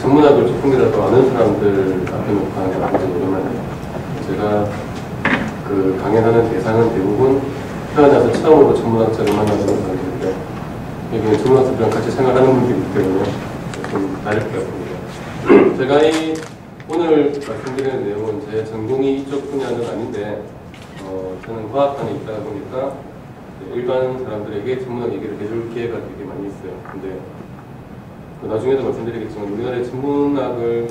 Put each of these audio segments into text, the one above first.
천문학을 조금이라도 아는 사람들 앞에 놓고 하는 게 굉장히 오랜만이에요. 제가 그 강연하는 대상은 대부분 태어나서 처음으로 천문학자를 만나는 사람들인데, 여기는 천문학자들이랑 같이 생활하는 분들이기 때문에 좀 다를 것 같습니다. 제가 오늘 말씀드리는 내용은 제 전공이 이쪽 분야는 아닌데, 저는 과학관에 있다 보니까 일반 사람들에게 천문학 얘기를 해줄 기회가 되게 많이 있어요. 근데 나중에도 말씀드리겠지만 우리나라의 천문학을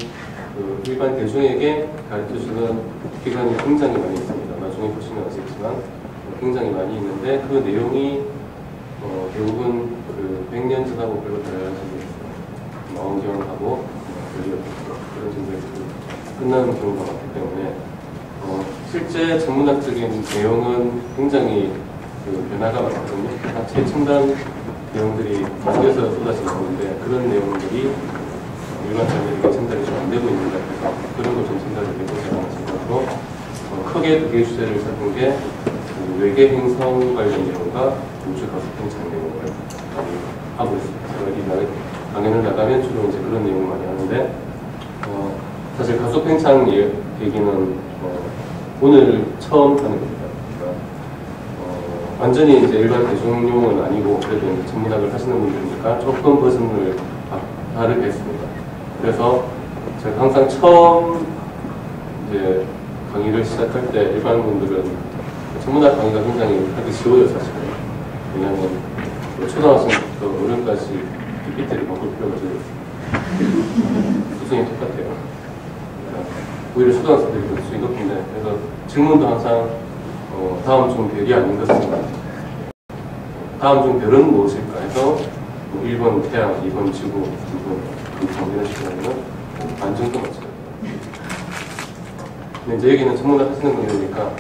일반 대중에게 가르쳐주는 기관이 굉장히 많이 있습니다. 나중에 보시면 아시겠지만 굉장히 많이 있는데 그 내용이 대부분 그 100년 전하고 별로 달라지고 있어요. 망원경하고 그런 정도에서 끝나는 경우가 많기 때문에 실제 천문학적인 내용은 굉장히 변화가 많거든요. 최첨단 내용들이 계속해서 쏟아지는데 그런 내용들이 일반 사람들에게 전달이 좀 안 되고 있는 것 같아서 그런 걸 좀 전달이 되고자 하는 생각으로 크게 두 개의 주제를 잡은 게 외계 행성 관련 내용과 우주 가속 팽창 내용을 하고 있습니다. 제가 이 강연을 나가면 주로 이제 그런 내용을 많이 하는데 사실 가속 팽창 얘기는 오늘 처음 하는 겁니다. 완전히 이제 일반 대중용은 아니고 그래도 이제 천문학을 하시는 분들이니까 조금 버전을 다르게 했습니다. 그래서 제가 항상 처음 이제 강의를 시작할 때 일반 분들은 천문학 강의가 굉장히 하기 쉬워요, 사실은. 왜냐하면 초등학생부터 어른까지 PPT를 바꿀 필요가 전혀 없습니다. 수준이 똑같아요. 오히려 초등학생들이 더 수준이 높은데, 그래서 질문도 항상 다음 중 별이 아닌 것은 다음 중 별은 무엇일까 해서 1번 태양, 2번 지구, 2번 금성 이런 식으로 하면 반 정도 맞춰요. 근데 이제 여기는 천문학 하시는 분이니까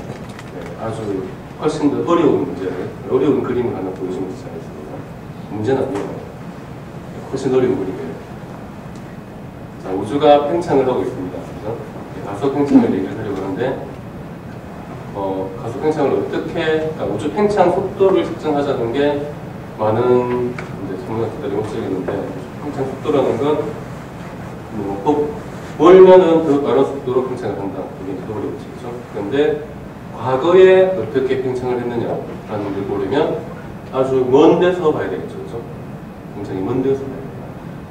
아주 훨씬 더 어려운 문제를, 어려운 그림을 하나 보여주면 되지 않겠습니까? 문제는 아니에요. 훨씬 어려운 그림이에요. 자, 우주가 팽창을 하고 있습니다. 그죠? 가속 팽창을 얘기를 하려고 하는데 가속 팽창을 어떻게, 그러니까 우주 팽창 속도를 측정하자는 게 많은 이제 천문학자들의 목적이었는데, 팽창 속도라는 건 멀면은 더 빠른 속도로 팽창을 한다. 이게 더 어렵지, 그렇죠? 그런데 과거에 어떻게 팽창을 했느냐라는 걸 보려면 아주 먼 데서 봐야 되겠죠, 그렇죠? 굉장히 먼 데서 봐야 돼요.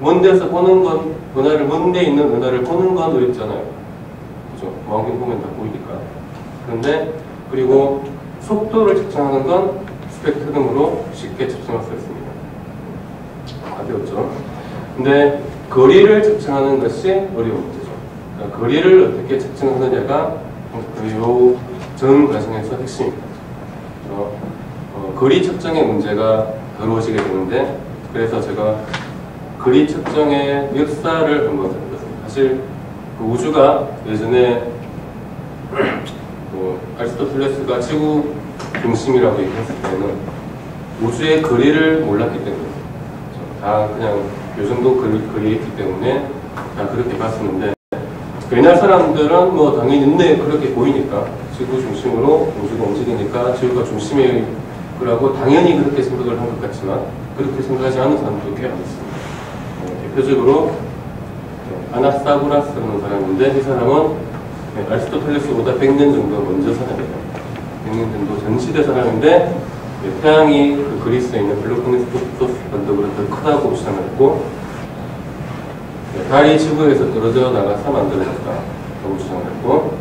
먼 데서 보는 건, 먼 데 있는 은하를 보는 건 어렵잖아요, 그렇죠? 망원경 보면 다 보이니까. 그런데 그리고 속도를 측정하는 건 스펙트럼으로 쉽게 측정할 수 있습니다. 가벼웠죠. 근데 거리를 측정하는 것이 어려운 문제죠. 그러니까 거리를 어떻게 측정하느냐가 이 전 과정에서 핵심입니다. 거리 측정의 문제가 다루어지게 되는데, 그래서 제가 거리 측정의 역사를 한번 들어봤습니다. 사실 그 우주가 예전에 아리스토텔레스가 지구 중심이라고 얘기했을 때는 우주의 거리를 몰랐기 때문에 다 그냥 요 정도 거리에 있기 때문에 다 그렇게 봤었는데, 옛날 사람들은 뭐 당연히 눈에 그렇게 보이니까 지구 중심으로 우주가 움직이니까 지구가 중심일 거라고 당연히 그렇게 생각을 한 것 같지만 그렇게 생각하지 않은 사람도 꽤 많습니다. 대표적으로 아나스타고라스라는 사람인데, 이 사람은 아리스토텔레스보다 100년 정도 먼저 사람이에요. 100년 정도 전시대 사람인데 태양이 그 그리스에 있는 펠로폰네소스 반도보다 더 크다고 주장을 했고, 달이 지구에서 떨어져 나가서 만들어졌다고 주장을 했고,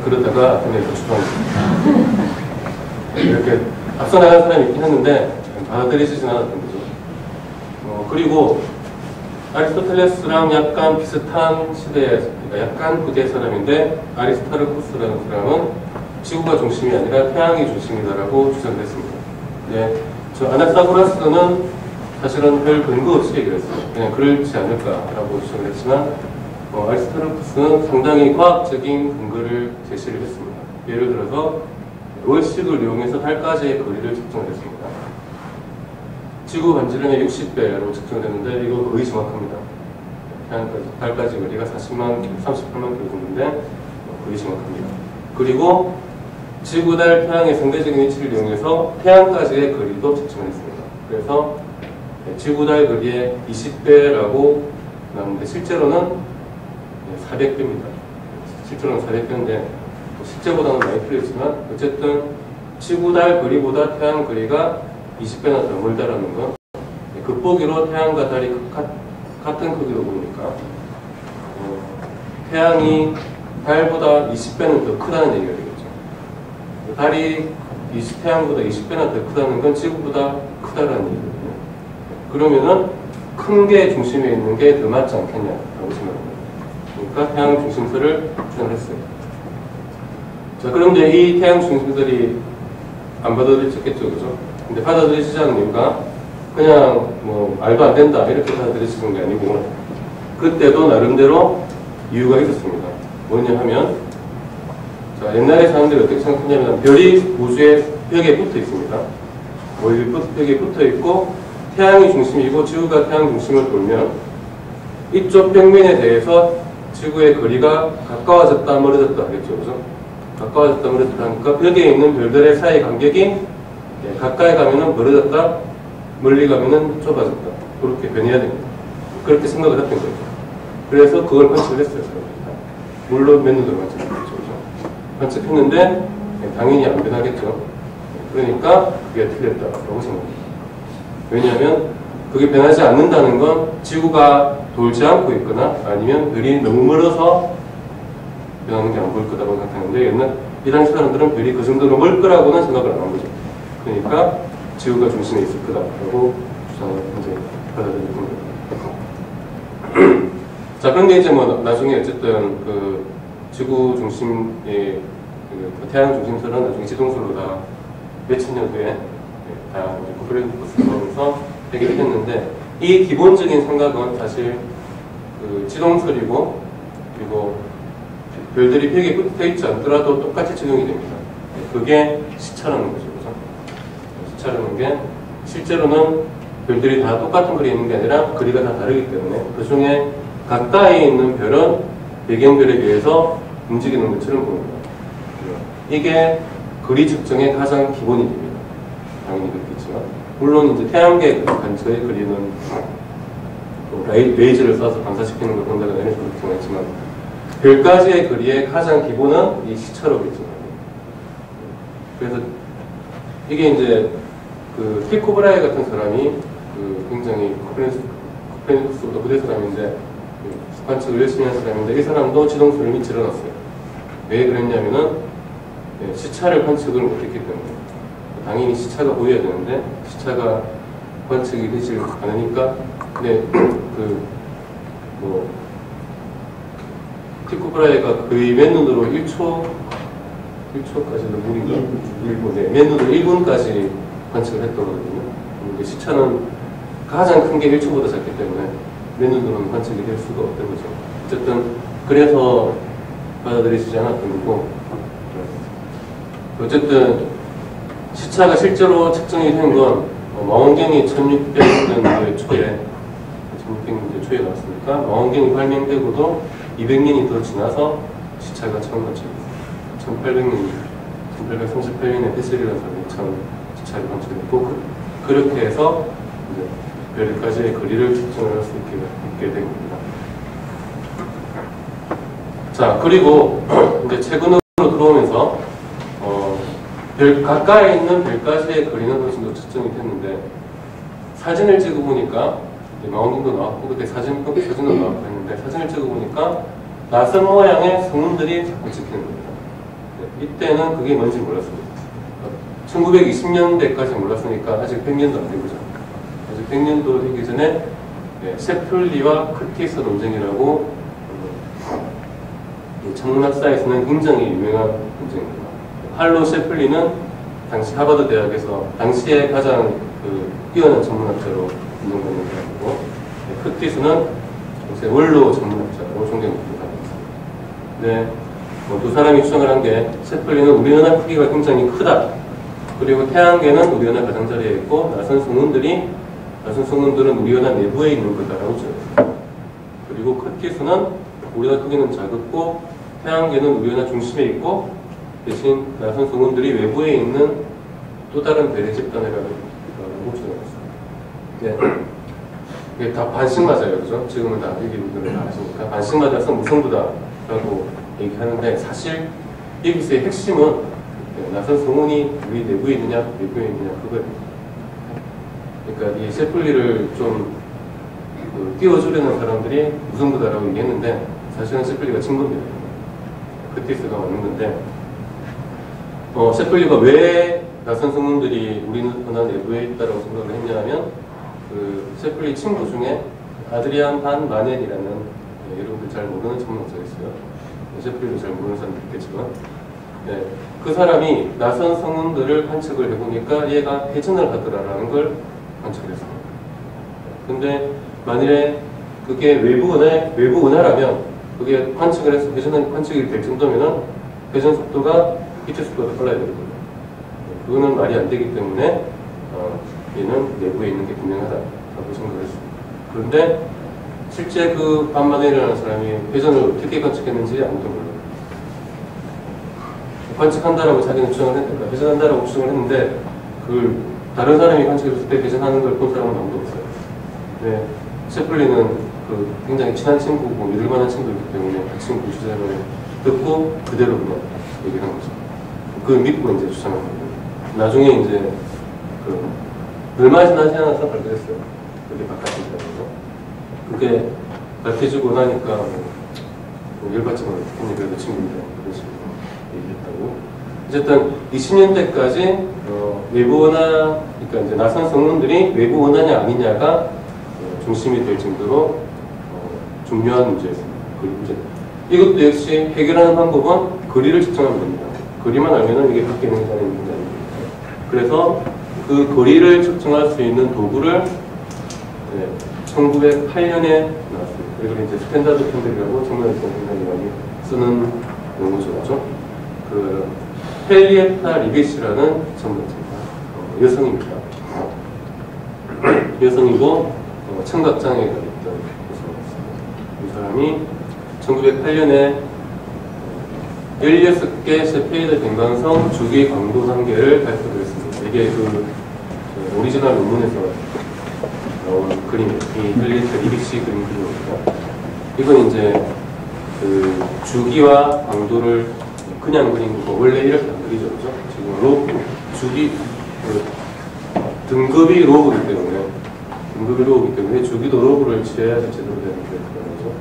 그러다가 아테네에서 추방했습니다. 이렇게 앞서 나간 사람이 있긴 했는데 받아들이지는 않았던 거죠. 그리고 아리스토텔레스랑 약간 비슷한 시대에, 그러니까 약간 후대 사람인데 아리스타르쿠스라는 사람은 지구가 중심이 아니라 태양이 중심이다라고 주장을 했습니다. 네, 저 아나스타고라스는 사실은 별 근거 없이 얘기를 했어요. 그냥 그렇지 않을까라고 주장을 했지만 아리스타르쿠스는 상당히 과학적인 근거를 제시를 했습니다. 예를 들어서 월식을 이용해서 달까지의 거리를 측정을 했습니다. 지구 반지름의 60배로 측정됐는데 이거 거의 정확합니다. 달까지 거리가 38만 킬로 정도인데 거의 정확합니다. 그리고 지구, 달, 태양의 상대적인 위치를 이용해서 태양까지의 거리도 측정을 했습니다. 그래서 지구, 달 거리의 20배라고 나오는데 실제로는 400배입니다. 실제로는 400배인데 실제보다는 많이 틀렸지만 어쨌든 지구 달 거리보다 태양 거리가 20배나 더 멀다라는 건 겉보기로 태양과 달이 같은 크기로 보니까 태양이 달보다 20배는 더 크다는 얘기가 되겠죠. 달이 태양보다 20배나 더 크다는 건 지구보다 크다라는 얘기거든요. 그러면은 큰 게 중심에 있는 게 더 맞지 않겠냐라고 생각합니다. 그러니까 태양 중심설을 주장했어요. 자, 그런데 이 태양 중심설이 안 받아들여졌겠죠, 그죠? 근데 받아들여지지 않은 이유가 그냥 뭐 말도 안 된다 이렇게 받아들여지는 게 아니고 그때도 나름대로 이유가 있었습니다. 뭐냐 하면 자, 옛날에 사람들이 어떻게 생각했냐면 별이 우주의 벽에 붙어 있습니다. 벽에 붙어 있고 태양이 중심이고 지구가 태양 중심을 돌면 이쪽 벽면에 대해서 지구의 거리가 가까워졌다 멀어졌다 하겠죠, 그죠? 가까워졌다 멀어졌다 하니까 벽에 있는 별들의 사이 간격이 가까이 가면은 멀어졌다, 멀리 가면은 좁아졌다. 그렇게 변해야 됩니다. 그렇게 생각을 했던 거죠. 그래서 그걸 관측을 했어요. 물론 맨눈으로 관측했죠. 관측했는데 당연히 안 변하겠죠. 그러니까 그게 틀렸다고 생각합니다. 왜냐하면 그게 변하지 않는다는 건 지구가 돌지 않고 있거나 아니면 별이 너무 멀어서 변하는 게 안 보일 거라고 생각하는데 이 당시 사람들은 별이 그 정도로 멀 거라고는 생각을 안 한 거죠. 그러니까 지구가 중심에 있을 거다라고 주장을 이제 받아들이는 거예요. 자, 그런데 이제 뭐 나중에 어쨌든 그 지구 중심의 그 태양 중심설은 나중에 지동설로 다 몇천 년 후에 다 코페르니쿠스가 나오면서 해결이 됐는데 이 기본적인 생각은 사실 그 지동설이고 그리고 별들이 벽에 붙어 있지 않더라도 똑같이 적용이 됩니다. 그게 시차라는 거죠. 그죠? 시차라는 게 실제로는 별들이 다 똑같은 거리에 있는 게 아니라 거리가 다 다르기 때문에 그 중에 가까이 있는 별은 배경별에 비해서 움직이는 것처럼 보입니다. 이게 거리 측정의 가장 기본이 됩니다. 당연히 그렇겠지만 물론 이제 태양계 근처의 거리는 레이저를 쏴서 반사시키는 걸 본다거나 이런 식으로 정했지만 별까지의 거리의 가장 기본은 이 시차로 결정합니다. 그래서 이게 이제 그 티코 브라이 같은 사람이 그 굉장히 코페르니쿠스보다 후대 사람인데 관측을 열심히 한 사람인데 이 사람도 지동설을 밑으로 놨어요. 왜 그랬냐면은 시차를 관측을 못했기 때문에 당연히 시차가 보여야 되는데 시차가 관측이 되지 않으니까 근데 뭐 티코 브라이가 거의 맨눈으로 1초까지도 무리가 1분, 맨눈으로 1분까지 관측을 했던 거거든요. 근데 시차는 가장 큰 게 1초보다 작기 때문에 맨눈으로는 관측이 될 수가 없던 거죠. 어쨌든 그래서 받아들여지지 않았던 거고 어쨌든 시차가 실제로 측정이 된 건 망원경이 1600년대 초에 나왔으니까 망원경이 발명되고도 200년이 더 지나서 시차가 처음 관측됐어요. 1838년에 페셀이라는 사람이 처음 시차를 관측했고 그렇게 해서 별까지의 거리를 측정할 수 있게 된 겁니다. 자, 그리고 이제 최근으로 들어오면서 별 가까이 있는 별까지의 거리는 훨씬 더 측정이 됐는데 사진을 찍어보니까 망원경도 나왔고 그때 사진도 나왔고 했는데 사진을 찍어보니까 낯선 모양의 성운들이 자꾸 찍히는 겁니다. 이때는 그게 뭔지 몰랐습니다. 1920년대까지 몰랐으니까 아직 100년도 안 된 거죠. 아직 100년도 되기 전에 셰플리와 크티스 논쟁이라고 천문학사에서는 굉장히 유명한 논쟁입니다. 할로 셰플리는 당시 하버드 대학에서 당시에 가장 뛰어난 천문학자로 인정받는 사람이고 크티스는 원로 천문학자로 존경받는 사람입니다. 네, 두 사람이 주장을 한 게 셰플리는 우리 은하 크기가 굉장히 크다. 그리고 태양계는 우리 은하 가장자리에 있고 나선 성운들은 우리 은하 내부에 있는 거다라고 주장했습니다. 그리고 크티스는 우리 은하 크기는 작고 태양계는 우리 은하 중심에 있고 대신 나선 성운들이 외부에 있는 또 다른 별의 집단이라고 주장했습니다. 네. 이게 다 반씩 맞아요, 그죠? 지금은 다 얘기를 다 하시니까 반씩 맞아서 무성부다라고 얘기하는데 사실 여기서의 핵심은 나선 성운이 우리 내부에 있느냐 외부에 있느냐 그거예요. 그러니까 이 셰플리를 좀 띄워주려는 사람들이 무성부다라고 얘기했는데 사실은 셰플리가 친 겁니다. 크티스가 맞는 건데 셰플리가 왜 나선 성운들이 우리 은하 내부에 있다라고 생각을 했냐면 그 셰플리 친구 중에 아드리안 반 마넬이라는 여러분들 잘 모르는 천문학자가 있어요. 셰플리도 잘 모르는 사람도 있겠지만 네, 그 사람이 나선 성운들을 관측을 해보니까 얘가 회전을 하더라라는 걸 관측을 했습니다. 근데 만일에 그게 외부 은하라면 그게 관측을 해서 관측이 될 정도면은 회전 속도가 빛의 속도가 빨라야 되거든요. 그거는 말이 안 되기 때문에 얘는 내부에 있는 게 분명하다라고 생각을 했습니다. 그런데 실제 그 반마넬이라는 사람이 회전을 어떻게 관측했는지 아무도 몰라요. 관측한다라고 자기는 주장을 했는데, 회전한다라고 주장을 했는데, 그걸 다른 사람이 관측했을 때 회전하는 걸 본 사람은 아무도 없어요. 네, 셰플리는 그 굉장히 친한 친구고 믿을 만한 친구이기 때문에 그 친구 주장을 듣고 그대로 그냥 얘기를 한 거죠. 그걸 믿고 이제 주장을 한 거예요. 나중에 이제 얼마 지나지 않아서 발표했어요. 그게 바깥이더라고요. 그게 밝혀지고 나니까 열받지만 어떻겠니 그래도 친구인데 그런 식으로 얘기했다고. 어쨌든 20년대까지 외부 은하, 그러니까 이제 나선 성운들이 외부 은하냐 아니냐가 중심이 될 정도로 중요한 문제였습니다. 이것도 역시 해결하는 방법은 거리를 측정하면 됩니다. 거리만 알면은 이게 밖에 있는 게 아닌 문제 아닙니다. 그래서 그 거리를 측정할 수 있는 도구를 1908년에 나왔습니다. 그리고 이제 스탠다드 캔들이라고 정말 굉장히 많이 쓰는 용어죠. 그 헨리에타 리빗이라는 전문가입니다. 여성입니다. 여성이고 청각장애가 있던 여성이었습니다. 이 사람이 1908년에 16개 셰페이드 변광성 주기 광도 단계를 발표를 했습니다. 이게 그 오리지널 논문에서 나온 그림이에요. 이 헨리에타 리빗이 그린 그림입니다. 이건 이제 그 주기와 광도를 그냥 그린 거 원래 이렇게 안 그리죠, 그죠? 지금 로브 주기 등급이 로브이기 때문에 주기도 로브를 취해야지 제대로 되는 거죠.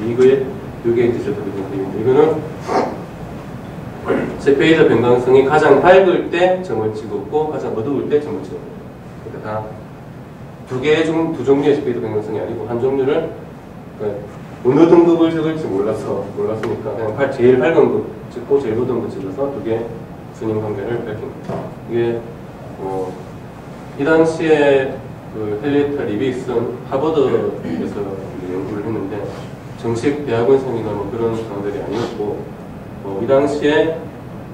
이게 이제 제대로 된 그림인데 이거는 셰페이드 변광성이 가장 밝을 때 점을 찍었고 가장 어두울 때 점을 찍었고 그러니까 다 두 종류의 셰페이드 변광성이 아니고 한 종류를 그러니까 어느 등급을 찍을지 몰랐으니까 그냥 제일 밝은 거 찍고 제일 어두운 거 찍어서 두 개 스님 관계를 밝힌 거죠. 이게 이 당시에 그 헨리에타 리빗은 하버드에서 연구를 했는데 정식 대학원생이나 뭐 그런 사람들이 아니었고 이 당시에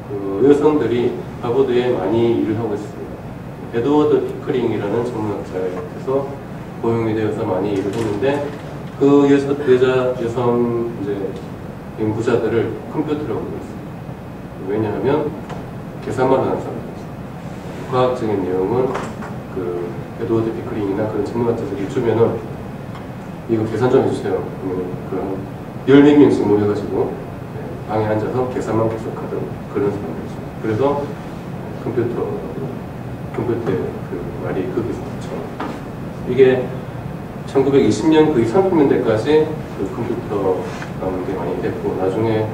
그 여성들이 하버드에 많이 일을 하고 있습니다. 에드워드 피커링이라는 전문학자에서 고용이 되어서 많이 일을 했는데 그 여성 이제 연구자들을 컴퓨터라고 불렀습니다. 왜냐하면 계산만 하는 사람들이었어요. 과학적인 내용은 그 에드워드 피커링이나 그런 전문학자들이 주면은 이거 계산 좀 해주세요. 그러면 10몇 명씩 모여가지고 방에 앉아서 계산만 계속하던 그런 사람들이었어요. 그래서 컴퓨터의 그 말이 거기서 붙죠. 이게 1920년 거의 30년대까지 그 컴퓨터가 문제 많이 됐고 나중에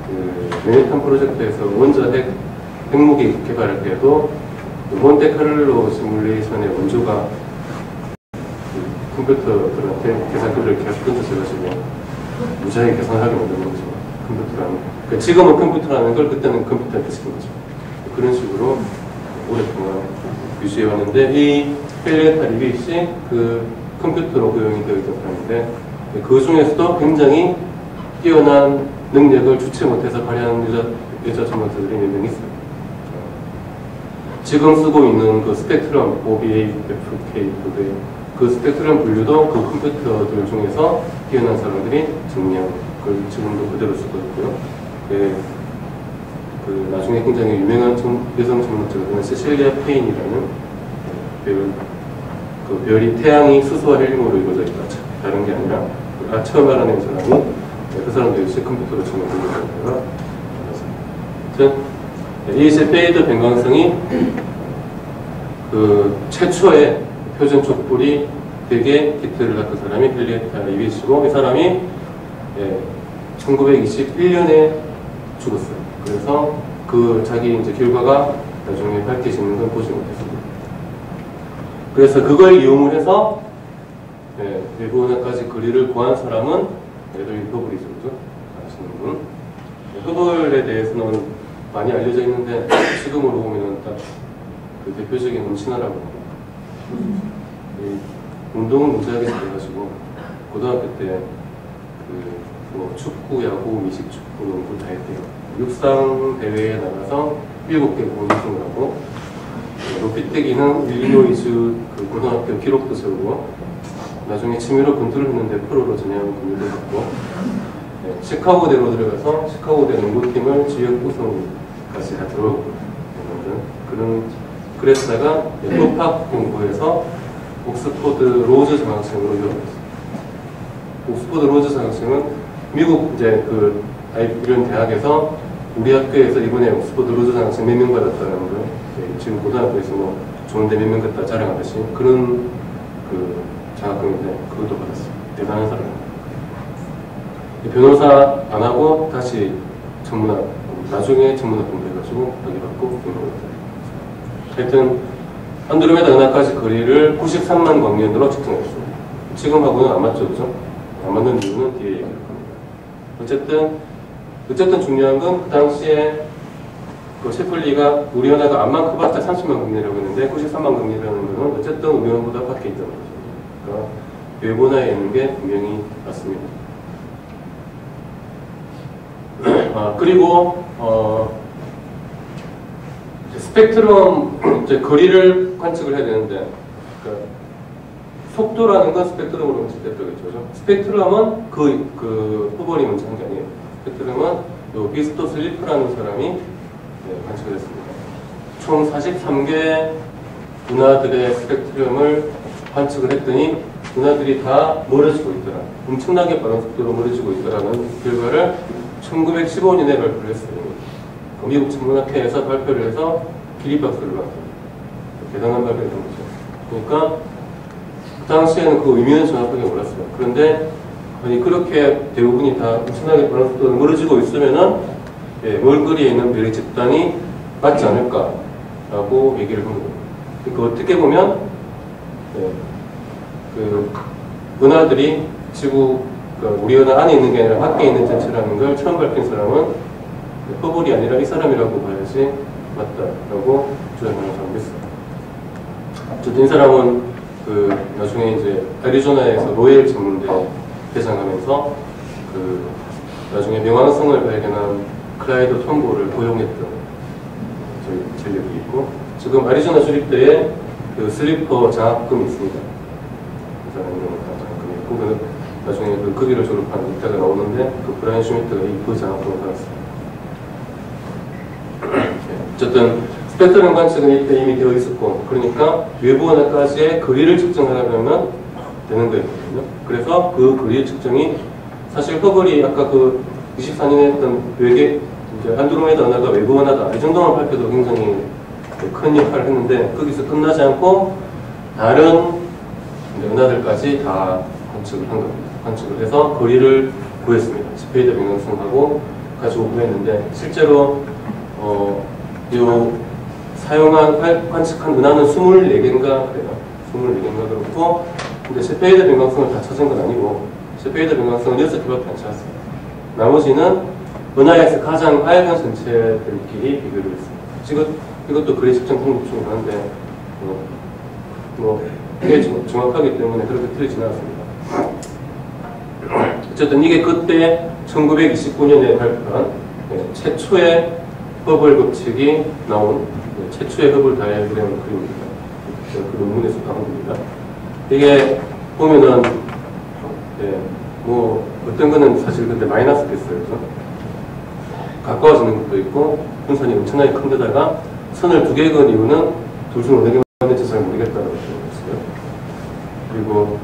그 맨해튼 프로젝트에서 원자 핵무기 개발할 때도 그 몬테카를로 시뮬레이션의 원조가 그 컴퓨터들한테 계산기를 계속 던져줘가지고 무지하게 계산하게 만드는 거죠. 컴퓨터라는. 그러니까 지금은 컴퓨터라는 걸 그때는 컴퓨터한테 시킨 거죠. 그런 식으로 오랫동안 유지해 왔는데 이 헨리에타 리빗이 그 컴퓨터로 고용이 되어 있던 사람인데 그 중에서도 굉장히 뛰어난 능력을 주체 못해서 발휘하는 여자 전문가들이 몇 명 있어요. 지금 쓰고 있는 그 스펙트럼 OBAFK 그 스펙트럼 분류도 그 컴퓨터들 중에서 뛰어난 사람들이 정리한 걸 지금도 그대로 쓰고 있고요. 그 나중에 굉장히 유명한 여성 전문가가 되는 세실리아 페인이라는 배우 그 별이 태양이 수소와 헬륨으로 이루어져 있다. 다른 게 아니라 처음 알아낸 사람이 그 사람도 역시 컴퓨터로 치면 그거가 아무튼 이 세페이드 변광성이 그 최초의 표준 촛불이 되게 히트를 한 그 사람이 헨리에타 리빗이고 이 사람이 1921년에 죽었어요. 그래서 그 자기 이제 결과가 나중에 밝혀지는 건 보지 못했습니다. 그래서 그걸 이용을 해서 외부은하까지 거리를 구한 사람은 에드윈 허블이죠, 그죠? 아시는 분. 허블에 대해서는 많이 알려져 있는데 지금으로 보면은 딱 그 대표적인 음친화라고 합니다. 운동은 무지하게 잘해가지고 고등학교 때 뭐 축구, 야구, 미식축구, 농구 다 했대요. 육상 대회에 나가서 7개 우승을 하고 높이뛰기는 일리노이주 그 고등학교 기록도 세우고 나중에 취미로 권투를 했는데 프로로 전향 권유를 받고 시카고대로 들어가서 시카고대 농구팀을 지역 우승까지 하도록 그런 그랬다가 법학 공부에서 옥스퍼드 로즈 장학생으로 이어졌어요. 옥스퍼드 로즈 장학생은 미국 이제 그 이런 대학에서 우리 학교에서 이번에 옥스퍼드 로즈 장학생 몇 명 받았다는 거 지금 고등학교에서 뭐 좋은데 몇 명 갖다 자랑하듯이 그런 그 장학금인데 그것도 받았어요. 대단한 사람입니다. 변호사 안 하고 다시 전문학 나중에 전문학 공부해가지고 여기 받고 변호사. 하여튼 안드로메다 은하까지 거리를 93만 광년으로 측정했습니다. 지금하고는 안 맞죠, 그죠? 안 맞는 이유는 뒤에 얘기할 겁니다. 어쨌든 중요한 건 그 당시에 그 셰플리가 우리 은하가 암만 커봤자 30만 광년이라고 했는데 93만 광년이라는 것은 어쨌든 우리 은하보다 밖에 있다는 거죠. 그러니까 외부 은하에 있는 게 분명히 맞습니다. 그리고 스펙트럼 이제 거리를 관측을 해야 되는데 그러니까 속도라는 건 스펙트럼으로 관측됐다겠죠. 스펙트럼은 그 허블이 먼저 한 게 아니에요. 스펙트럼은 요 비스토 슬리프라는 사람이 관측을 했습니다. 총 43개 은하들의 스펙트럼을 관측을 했더니 은하들이 다 멀어지고 있더라. 엄청나게 빠른 속도로 멀어지고 있더라는 결과를 1915년에 발표를 했어요. 미국 천문학회에서 발표를 해서 기립박수를 받았어요. 대단한 발표를 한 거죠. 그러니까 그 당시에는 그 의미는 정확하게 몰랐어요. 그런데 아니 그렇게 대부분이 다 엄청나게 빠른 속도로 멀어지고 있으면은 먼 거리에 있는 별의 집단이 맞지 않을까라고 얘기를 한 거예요. 그러니까 어떻게 보면 그 은하들이 지구 그러니까 우리 은하 안에 있는 게 아니라 밖에 있는 전체라는 걸 처음 밝힌 사람은 허블이 아니라 이 사람이라고 봐야지 맞다라고 주장하는 사람이 있어요. 어쨌든 이 사람은 그 나중에 이제 애리조나에서 로엘 전문대 대장하면서 그 나중에 명왕성을 발견한 클라이드 톰보를 고용했던 전력이 있고 지금 애리조나 주립대에 그 슬리퍼 장학금이 있습니다. 그 사람이 장학금이 있고 그 나중에 그 거기를 졸업한 이따가 나오는데 그 브라이언 슈미트가 그 장학금을 받았어요. 어쨌든 스펙트럼 관측은 이때 이미 되어 있었고 그러니까 외부 은하까지의 거리를 측정하려면 되는 거였거든요. 그래서 그 거리 측정이 사실 허블이 아까 그 24년에 했던 외계 이제 안드로메다 은하가 외부 은하다 이 정도만 발표도 굉장히 큰 역할을 했는데 거기서 끝나지 않고 다른 은하들까지 다 관측을 한 겁니다. 관측을 해서 거리를 구했습니다. 스페이드 변광성하고 가지고 구했는데 실제로 요 사용한 관측한 은하는 24개인가 그래요. 24개인가 그렇고 근데 셰페이드 변광성을 다 찾은 건 아니고 셰페이드 변광성은 6개밖에 안 찾았어요. 나머지는 은하에서 가장 하얀 전체들끼리 비교를 했습니다. 이것도 거리 측정 방법 중에 하나인데 꽤 정확하기 때문에 그렇게 틀리진 않았습니다. 어쨌든 이게 그때 1929년에 발표한 최초의 허블 법칙이 나온 최초의 허블 다이어그램 그림입니다. 그 논문에서 나온 겁니다. 이게 보면은 뭐 어떤 거는 사실 근데 마이너스 됐어요. 그죠? 가까워지는 것도 있고 분선이 엄청나게 큰 데다가 선을 2개 그은 이유는 둘 중 어느 게 맞는지 잘 모르겠다라고 했어요. 그리고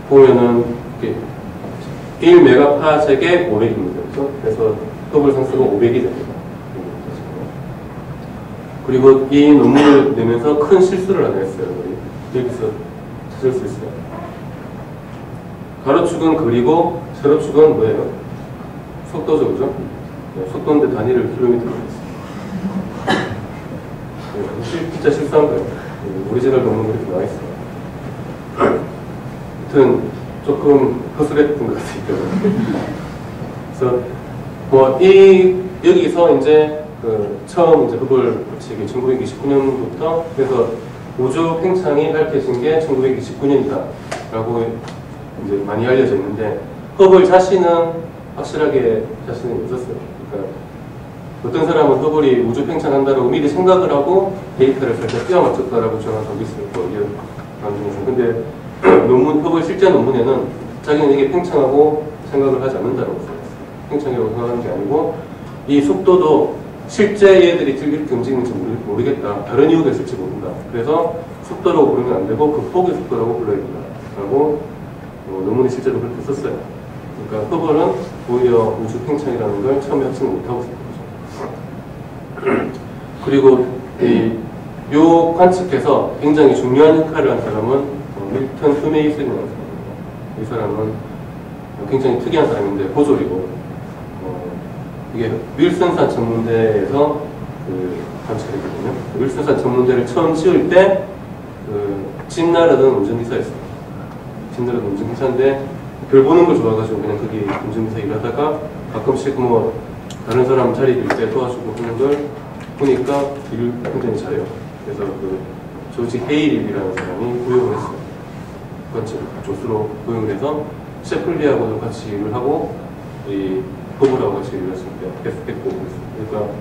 보면은 1메가파섹에 500입니다. 그렇죠? 그래서 허블 상수가 500이 됩니다. 그리고 이 논문을 내면서 큰 실수를 하나 했어요. 여기서 찾을 수 있어요. 가로축은 그리고 세로축은 뭐예요? 속도죠, 그죠? 네, 속도인데 단위를 킬로미터로 했어요. 네, 진짜 실수한 거예요. 오리지널 논문 이렇게 나와 있어요. 하여튼 조금 허술했던 것 같아요. 그래서 뭐 여기서 이제 처음 이제 허블 법칙이 1929년부터 그래서 우주 팽창이 밝혀진 게 1929년이다라고 이제 많이 알려져 있는데 허블 자신은 확실하게 자신은 없었어요. 그러니까 어떤 사람은 허블이 우주 팽창한다라고 미리 생각을 하고 데이터를 살짝 끼워 맞췄다라고 주장한 사람도 있었고 근데 논문 허블 실제 논문에는 자기는 이게 팽창하고 생각을 하지 않는다라고 써요. 팽창이라고 생각하는 게 아니고 이 속도도 실제 얘들이 이렇게 움직이는지 모르겠다. 다른 이유가 있을지 모른다. 그래서 속도라고 부르면 안 되고 극복의 속도라고 불러야 된다. 라고 논문이 실제로 그렇게 썼어요. 그러니까 허블은 오히려 우주 팽창이라는 걸 처음에 확신을 못하고 있었던 거죠. 그리고 요 관측에서 굉장히 중요한 역할을 한 사람은 밀턴 휴메이슨이라는 사람입니다. 이 사람은 굉장히 특이한 사람인데 보졸이고 이게 윌슨산 전문대에서 관측이거든요. 윌슨산 전문대를 처음 지을 때 짐 나르든 운전기사였어요. 짐 나르든 운전기사인데 별 보는 걸 좋아가지고 그냥 거기 운전기사 일하다가 가끔씩 뭐 다른 사람 자리 빌 때 도와주고 하는 걸 보니까 일을 굉장히 잘해요. 그래서 조지 헤이릴이라는 사람이 고용을 했어요. 관측 조수로 고용을 해서 셰플리하고도 같이 일을 하고 이 허블하고 같이 일을 했을 때 계속했고 그랬어요. 그러니까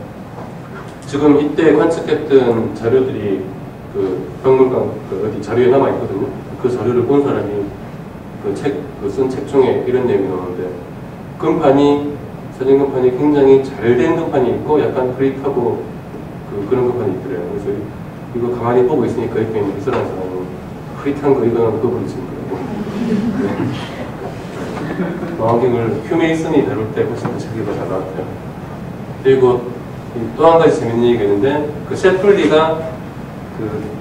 지금 이때 관측했던 자료들이 박물관 어디 자료에 남아 있거든요. 그 자료를 본 사람이 쓴 책 중에 이런 내용이 나오는데 사진 금판이 굉장히 잘 된 금판이 있고 약간 흐릿하고 그런 금판이 있더래요. 그래서 이거 가만히 보고 있으니까 옆에 있는 이슬한 사람이 흐릿한 거 이거는 허블이 지금 그러고 망원경을 휴메이슨이 다룰 때 훨씬 더 자기가 잘 나왔대요. 그리고 또 한 가지 재밌는 얘기가 있는데 셰플리가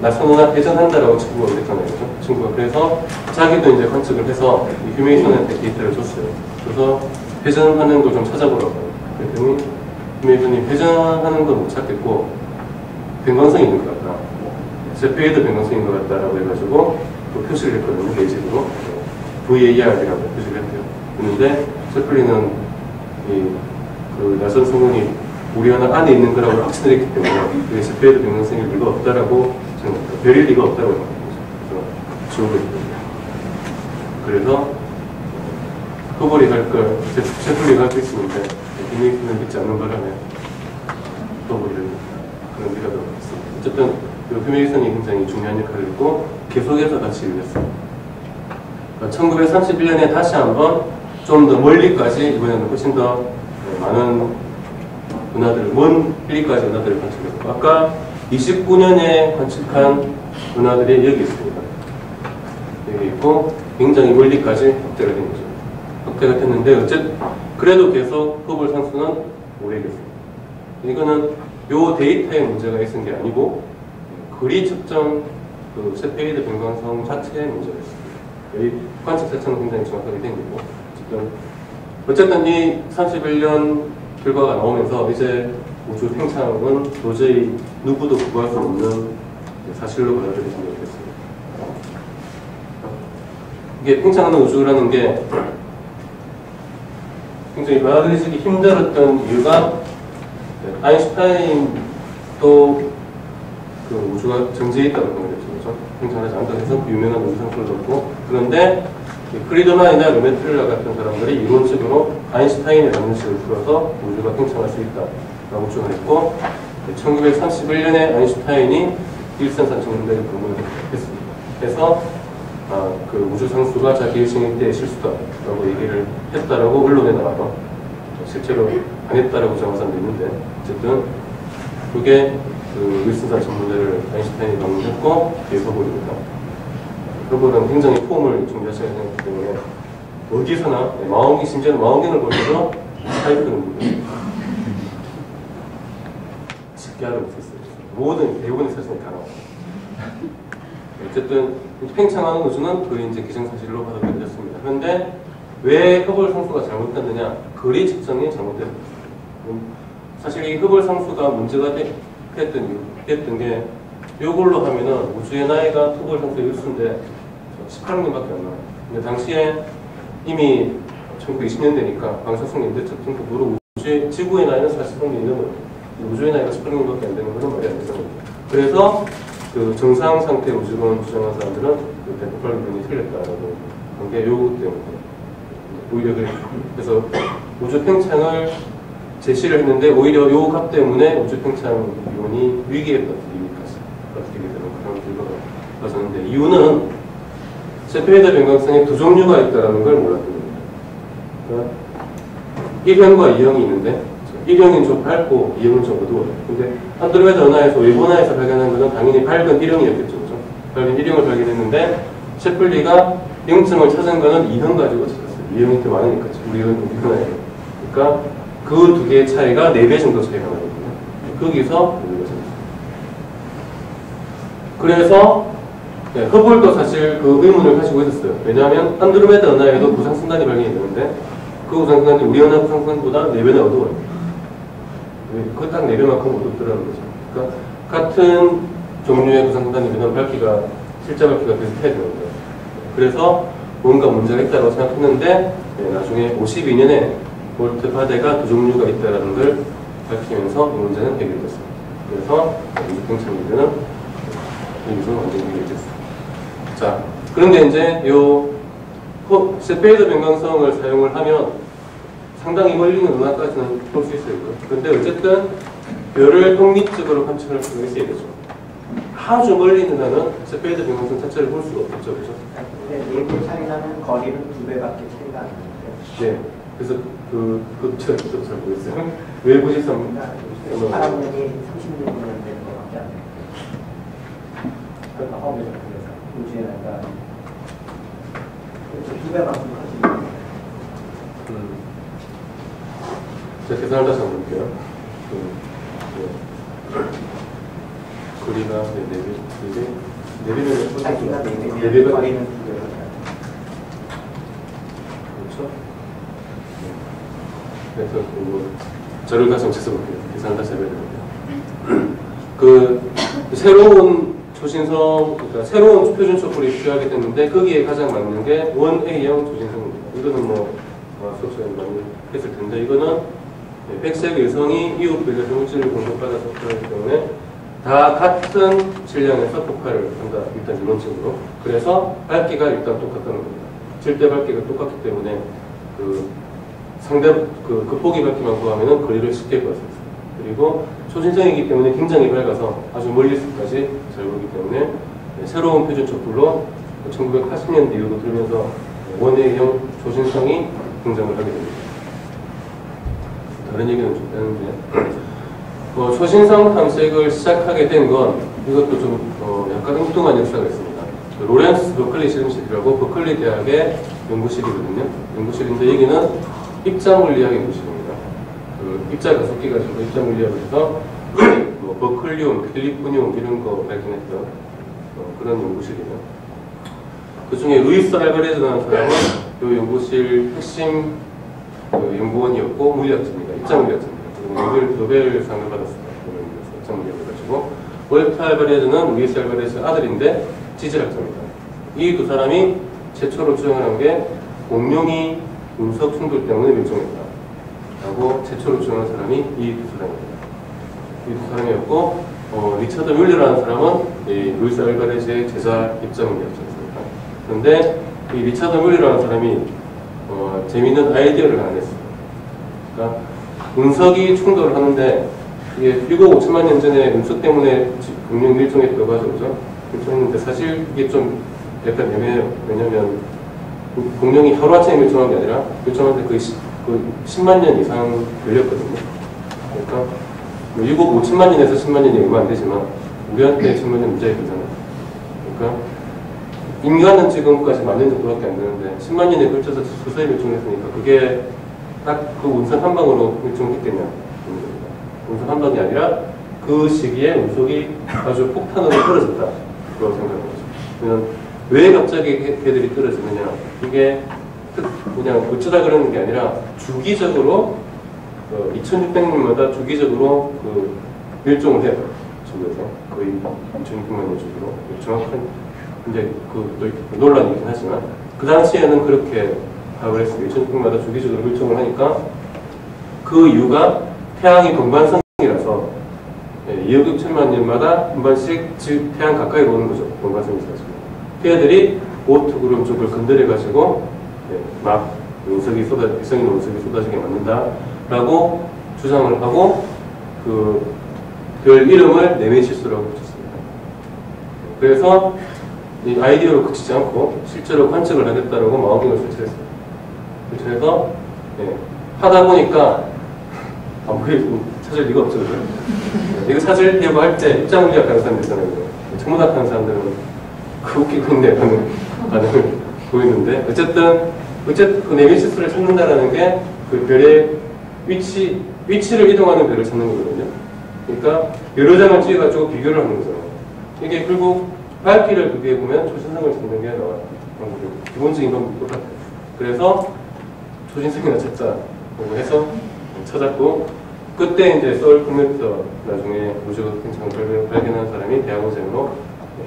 나선호나 회전한다라고 친구가 그랬잖아요. 그죠? 친구가 그래서 자기도 이제 관측을 해서 휴메이슨한테 데이터를 줬어요. 그래서 회전하는 걸 좀 찾아보라고. 그랬더니 휴메이슨이 회전하는 건 못 찾겠고 변광성이 있는 것 같다. 세페이드 변광성인 것 같다라고 해가지고 또 표시를 했거든요. 베이직으로. VAR이라고 표시를 했대요. 그런데 셰플리는 나선 성운이 우리 하나 안에 있는 거라고 확신을 했기 때문에 그게 세페이드 변광성일 리가 없다라고 생각합니다. 별일 리가 없다고 생각합니다. 그래서 지우고 있거든요. 그래서 허블이 갈 걸 셰플리가 할 수 있었는데 휴메이슨을 믿지 않는 바람에 허블을 그런 리가 들어갔습니다. 어쨌든 휴메이슨이 굉장히 중요한 역할을 했고 계속해서 같이 일을 했어요. 1931년에 다시 한번 좀 더 멀리까지 이번에는 훨씬 더 많은 은하들을 일리까지 은하들을 관측했고 아까 29년에 관측한 은하들이 여기 있습니다. 여기 있고 굉장히 멀리까지 확대가 된 거죠. 확대가 됐는데 그래도 계속 허블 상수는 오래 됐습니다. 이거는 요 데이터에 문제가 있은 게 아니고 거리 측정 세페이드 변광성 자체에 문제가 있습니다. 이 관측 자체는 굉장히 정확하게 된 거고 어쨌든 이 31년 결과가 나오면서 이제 우주 팽창은 도저히 누구도 구할 수 없는 사실로 받아들여지게 됐습니다. 이게 팽창하는 우주라는 게 굉장히 받아들여지기 힘들었던 이유가 아인슈타인도 우주가 정지해 있다고 생각했죠. 그렇죠? 팽창하지 않다고 해서 유명한 우주 상수를 넣고 그런데 프리드만이나 르메트릴라 같은 사람들이 이론적으로 아인슈타인의 방정식을 풀어서 우주가 팽창할 수 있다라고 주장을 했고 1931년에 아인슈타인이 일산산 정문대를 방문을 했습니다. 그래서 우주 상수가 자기 일생일 때의 실수다라고 얘기를 했다라고 언론에 나와서 실제로 안 했다라고 주장한 사람도 있는데 어쨌든 그게 윌슨산 전문대를 아인슈타인이 방문했고 뒤에 서버립니다. 그거는 굉장히 폼을 준비하셔야 되기 때문에 어디서나 망원경, 심지어는 망원경을 볼 때도 타이핑을 누르고 쉽게 하려 못했어요. 모든 대부분의 사진이 다 나와요. 어쨌든 팽창하는 우주는 그 이제 기정사실로 받아들여졌습니다. 그런데 왜 허블 상수가 잘못됐느냐? 거리 측정이 잘못됐어요. 사실 이 허블 상수가 문제가 됐던 게 이걸로 하면은 우주의 나이가 허블 상수의 일수인데 18년밖에 안 나와요. 근데 당시에 이미 1920년대니까 방사성 연대적 증폭으로 지구의 나이는 40년이 넘어요. 우주의 나이가 18년밖에 안 되는 건 말이 안 되는 거예요. 그래서 그 정상 상태 우주론 주장한 사람들은 그 대폭발理論이 틀렸다라고 한 게 요거 때문에 오히려 그래서 우주 팽창을 제시를 했는데 오히려 요 값 때문에 우주 팽창 이론이 위기에 빠뜨리게 되는 그런 결과가 나왔는데 이유는 세페이더 변광성에 두 종류가 있다는 걸 몰랐던 겁니다. 그러니까 1형과 2형이 있는데 1형은 좀 밝고 2형은 좀 어두워요. 근데 안드로메다 은하에서 외부 은하에서 발견한 것은 당연히 밝은 1형이었겠죠. 그죠? 밝은 1형을 발견했는데 셰플리가 0점을 찾은 것은 2형 가지고 찾았어요. 2형이 더 많으니까 우리 은하에. 그러니까 그 두 개의 차이가 4배 정도 차이가 나거든요. 거기서 우리가 찾았어요. 그래서 네, 허블도 사실 그 의문을 가지고 있었어요. 왜냐하면 안드로메다 은하에도 구상순간이 발견이 되는데 그 구상순간이 우리 은하 구상순간보다 4배나 어두워요. 그거 딱 4배만큼 어둡더라는 거죠. 그러니까 같은 종류의 구상순간이면 밝기가 실제 밝기가 비슷해야 되는 거예요. 그래서 뭔가 문제가 있다고 생각했는데 네, 나중에 52년에 볼트 파데가 두 종류가 있다는 걸 밝히면서 이 문제는 해결됐습니다. 그래서 우주 팽창 문제는 여기서 완전히 해결됐습니다. 자, 그런데 이제 요 세페이더 변광성을 사용을 하면 상당히 멀리 있는 은하까지는 볼 수 있어요. 그런데 어쨌든 별을 독립적으로 관측할 수가 있어야 되죠. 아주 멀리 있는 은하는 세페이더 변광성 자체를 볼 수가 없죠. 그죠? 근데 내부 차이 나는 거리는 2배밖에 차이가 안 나는데. 네. 그래서 저도 잘 모르겠어요. 외부 지점. 사람년이 30년 되는 것밖에 안 돼요. 그러니까 허브죠. 그래서 우주의 나이가 2배만큼 커지는. 제가 계산을 다시 한번 볼게요. 거리가 4배면 자기가 4배가 거리는 2배밖에 안 돼요. 그렇죠? 그래서 저를 다시 한번 볼게요. 계산을 다시 해봐야 되는데 그 새로운 초신성, 그러니까 새로운 표준 촛불이 필요하게 됐는데 거기에 가장 맞는 게 1A형 초신성입니다. 이거는 뭐 수업 시간에 많이 했을 텐데 이거는 백색 여성이 이웃 별의 물질을 공급받아서 폭발하기 때문에 다 같은 질량에서 폭발을 한다. 일단 이론적으로. 그래서 밝기가 일단 똑같다는 겁니다. 절대 밝기가 똑같기 때문에 극폭이 밝기만 구하면은 거리를 쉽게 구할 수 있습니다. 그리고 초신성이기 때문에 굉장히 밝아서 아주 멀리서까지 잘 보이기 때문에 새로운 표준 촛불로 1980년대 이후로 들면서 원회형 초신성이 등장을 하게 됩니다. 다른 얘기는 좀 되는데 초신성 탐색을 시작하게 된 건 이것도 좀 약간 엉뚱한 역사가 있습니다. 로렌스 버클리 실험실이라고 버클리 대학의 연구실이거든요. 연구실인데 여기는 입자물리학 연구실입니다. 입자 가속기 가지고 입자물리학을 해서 뭐 버클리움, 필리포늄 이런 거 발견했던 그런 연구실이에요. 그 중에 루이스 알바레즈라는 사람은 이 연구실 핵심 연구원이었고 물리학자입니다. 입자물리학자입니다. 노벨상을 받았습니다. 입자물리학을 가지고 월트 알바레즈는 루이스 알바레즈 아들인데 지질학자입니다. 이 두 사람이 최초로 주장을 한 게 공룡이 운석 충돌 때문에 멸종했다 라고 최초로 주장한 사람이 이 두 사람입니다. 이 두 사람이었고 리처드 뮬러라는 사람은 루이스 알바레즈의 제자 입자물리학자였습니다. 그런데 이 리처드 뮬러라는 사람이 재미있는 아이디어를 하나 냈어요. 그러니까 운석이 충돌을 하는데 이게 6억 5천만 년 전에 운석 때문에 공룡이 멸종했다고 하죠. 그죠? 멸종했는데 사실 이게 좀 약간 애매해요. 왜냐면 공룡이 하루아침에 멸종한 게 아니라 멸종한데 거의 10만 년 이상 걸렸거든요. 그러니까 6억 5천만 년에서 10만 년이 얼마 안 되지만 우리한테 1000만 년 문제가 되잖아요. 그러니까 인간은 지금까지 만 년 정도밖에 안 되는데 10만 년에 걸쳐서 서서히 멸종했으니까 그게 딱 그 운석 한 방으로 멸종했겠냐. 운석 한 방이 아니라 그 시기에 운석이 아주 폭탄으로 떨어졌다. 그렇게 생각하는 거죠. 그러면 왜 갑자기 걔들이 떨어지느냐. 이게 그냥 어쩌다 그러는 게 아니라 주기적으로 2600년마다 주기적으로 그 멸종을 해요. 중국에서 거의 2600만 년 정도로 정확한 이제 그 논란이 있긴 하지만 그 당시에는 그렇게 파악을 했어요. 2600년마다 주기적으로 멸종을 하니까 그 이유가 태양이 동반성이라서 2억 6천만 년마다 한 번씩 태양 가까이 오는 거죠. 동반성이 있어서 걔들이 오토구름 쪽을 건드려가지고 막 운석이 위성이나 운석이 쏟아지게 만든다라고 주장을 하고 그 별 이름을 네메시스라고 붙였습니다. 그래서 이 아이디어로 그치지 않고 실제로 관측을 하겠다라고 망원경을 설치했어요. 설치해서 하다 보니까 아무리 찾을 리가 없죠. 이거 찾으려고 할 때 입자물리학 하는 사람들 있잖아요. 천문학 하는 사람들은 그 웃기고 있네 라는 반응을 보이는데 어쨌든 그 네메시스를 찾는다라는 게 그 별의 위치를 이동하는 별을 찾는 거거든요. 그러니까 여러 장을 찍어가지고 비교를 하는 거잖아요. 이게 결국 밝기를 비교해보면 초신성을 찾는 게 나와요. 기본적인 건 똑같아요. 그래서 초신성이나 찾자라고 해서 찾았고 그때 이제 서울 컴퓨터 나중에 우주가 굉장히 발견한 사람이 대학원생으로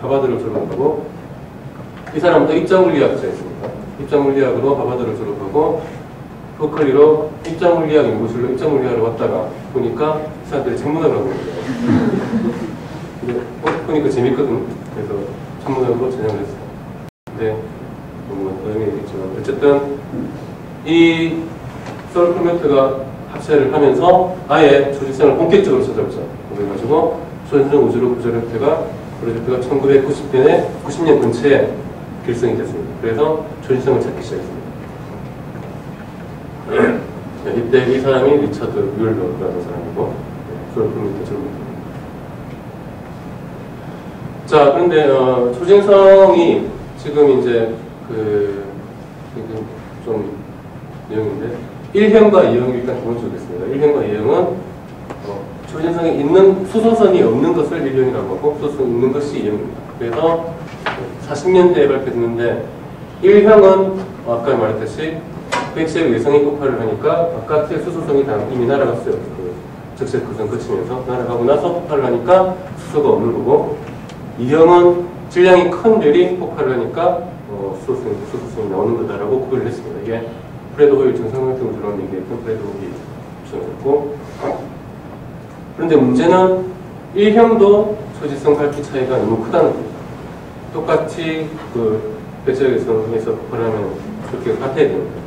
하버드를 졸업하고 이 사람도 입자물리학자였습니다. 입자물리학으로 하버드를 졸업하고 버클리로 입자물리학 연구실로 입자물리학을 왔다가 보니까 사람들이 천문학을 하고 있는 거예요. 근데 보니까 재밌거든. 그래서 천문학으로 전향을 했어요. 근데 뭐 나중에 얘기했지만 어쨌든 이 서울 컴퓨터가 합체를 하면서 아예 초신성을 본격적으로 찾아보자. 그래가지고 초신성 우주로 프로젝트가 1990년 근처에 결성이 됐습니다. 그래서 초신성을 찾기 시작했습니다. 이때 이 사람이 리처드 뮬러라는 사람이고 서울 컴퓨터 전문가입니다. 자, 그런데 초신성이 지금 이제 좀 내용인데 1형과 2형이 일단 기본적으로 있습니다. 1형과 2형은 초신성에 있는 수소선이 없는 것을 1형이라고 하고 수소선이 있는 것이 2형입니다. 그래서 40년대에 발표됐는데 1형은 아까 말했듯이 백색 외성이 폭발을 하니까 바깥의 수소성이 이미 날아갔어요. 그 적색 구성 거치면서 날아가고 나서 폭발을 하니까 수소가 없는 거고 2형은 질량이 큰 별이 폭발을 하니까 수소성이 나오는 거다라고 구별을 했습니다. 이게 프레드 호일 정성활동 우주론 얘기했던 프레드 호일이 주장했고 그런데 문제는 1형도 초지성 밝기 차이가 너무 크다는 겁니다. 똑같이 그 백색외성에서 폭발하면 그렇게 같아야 됩니다.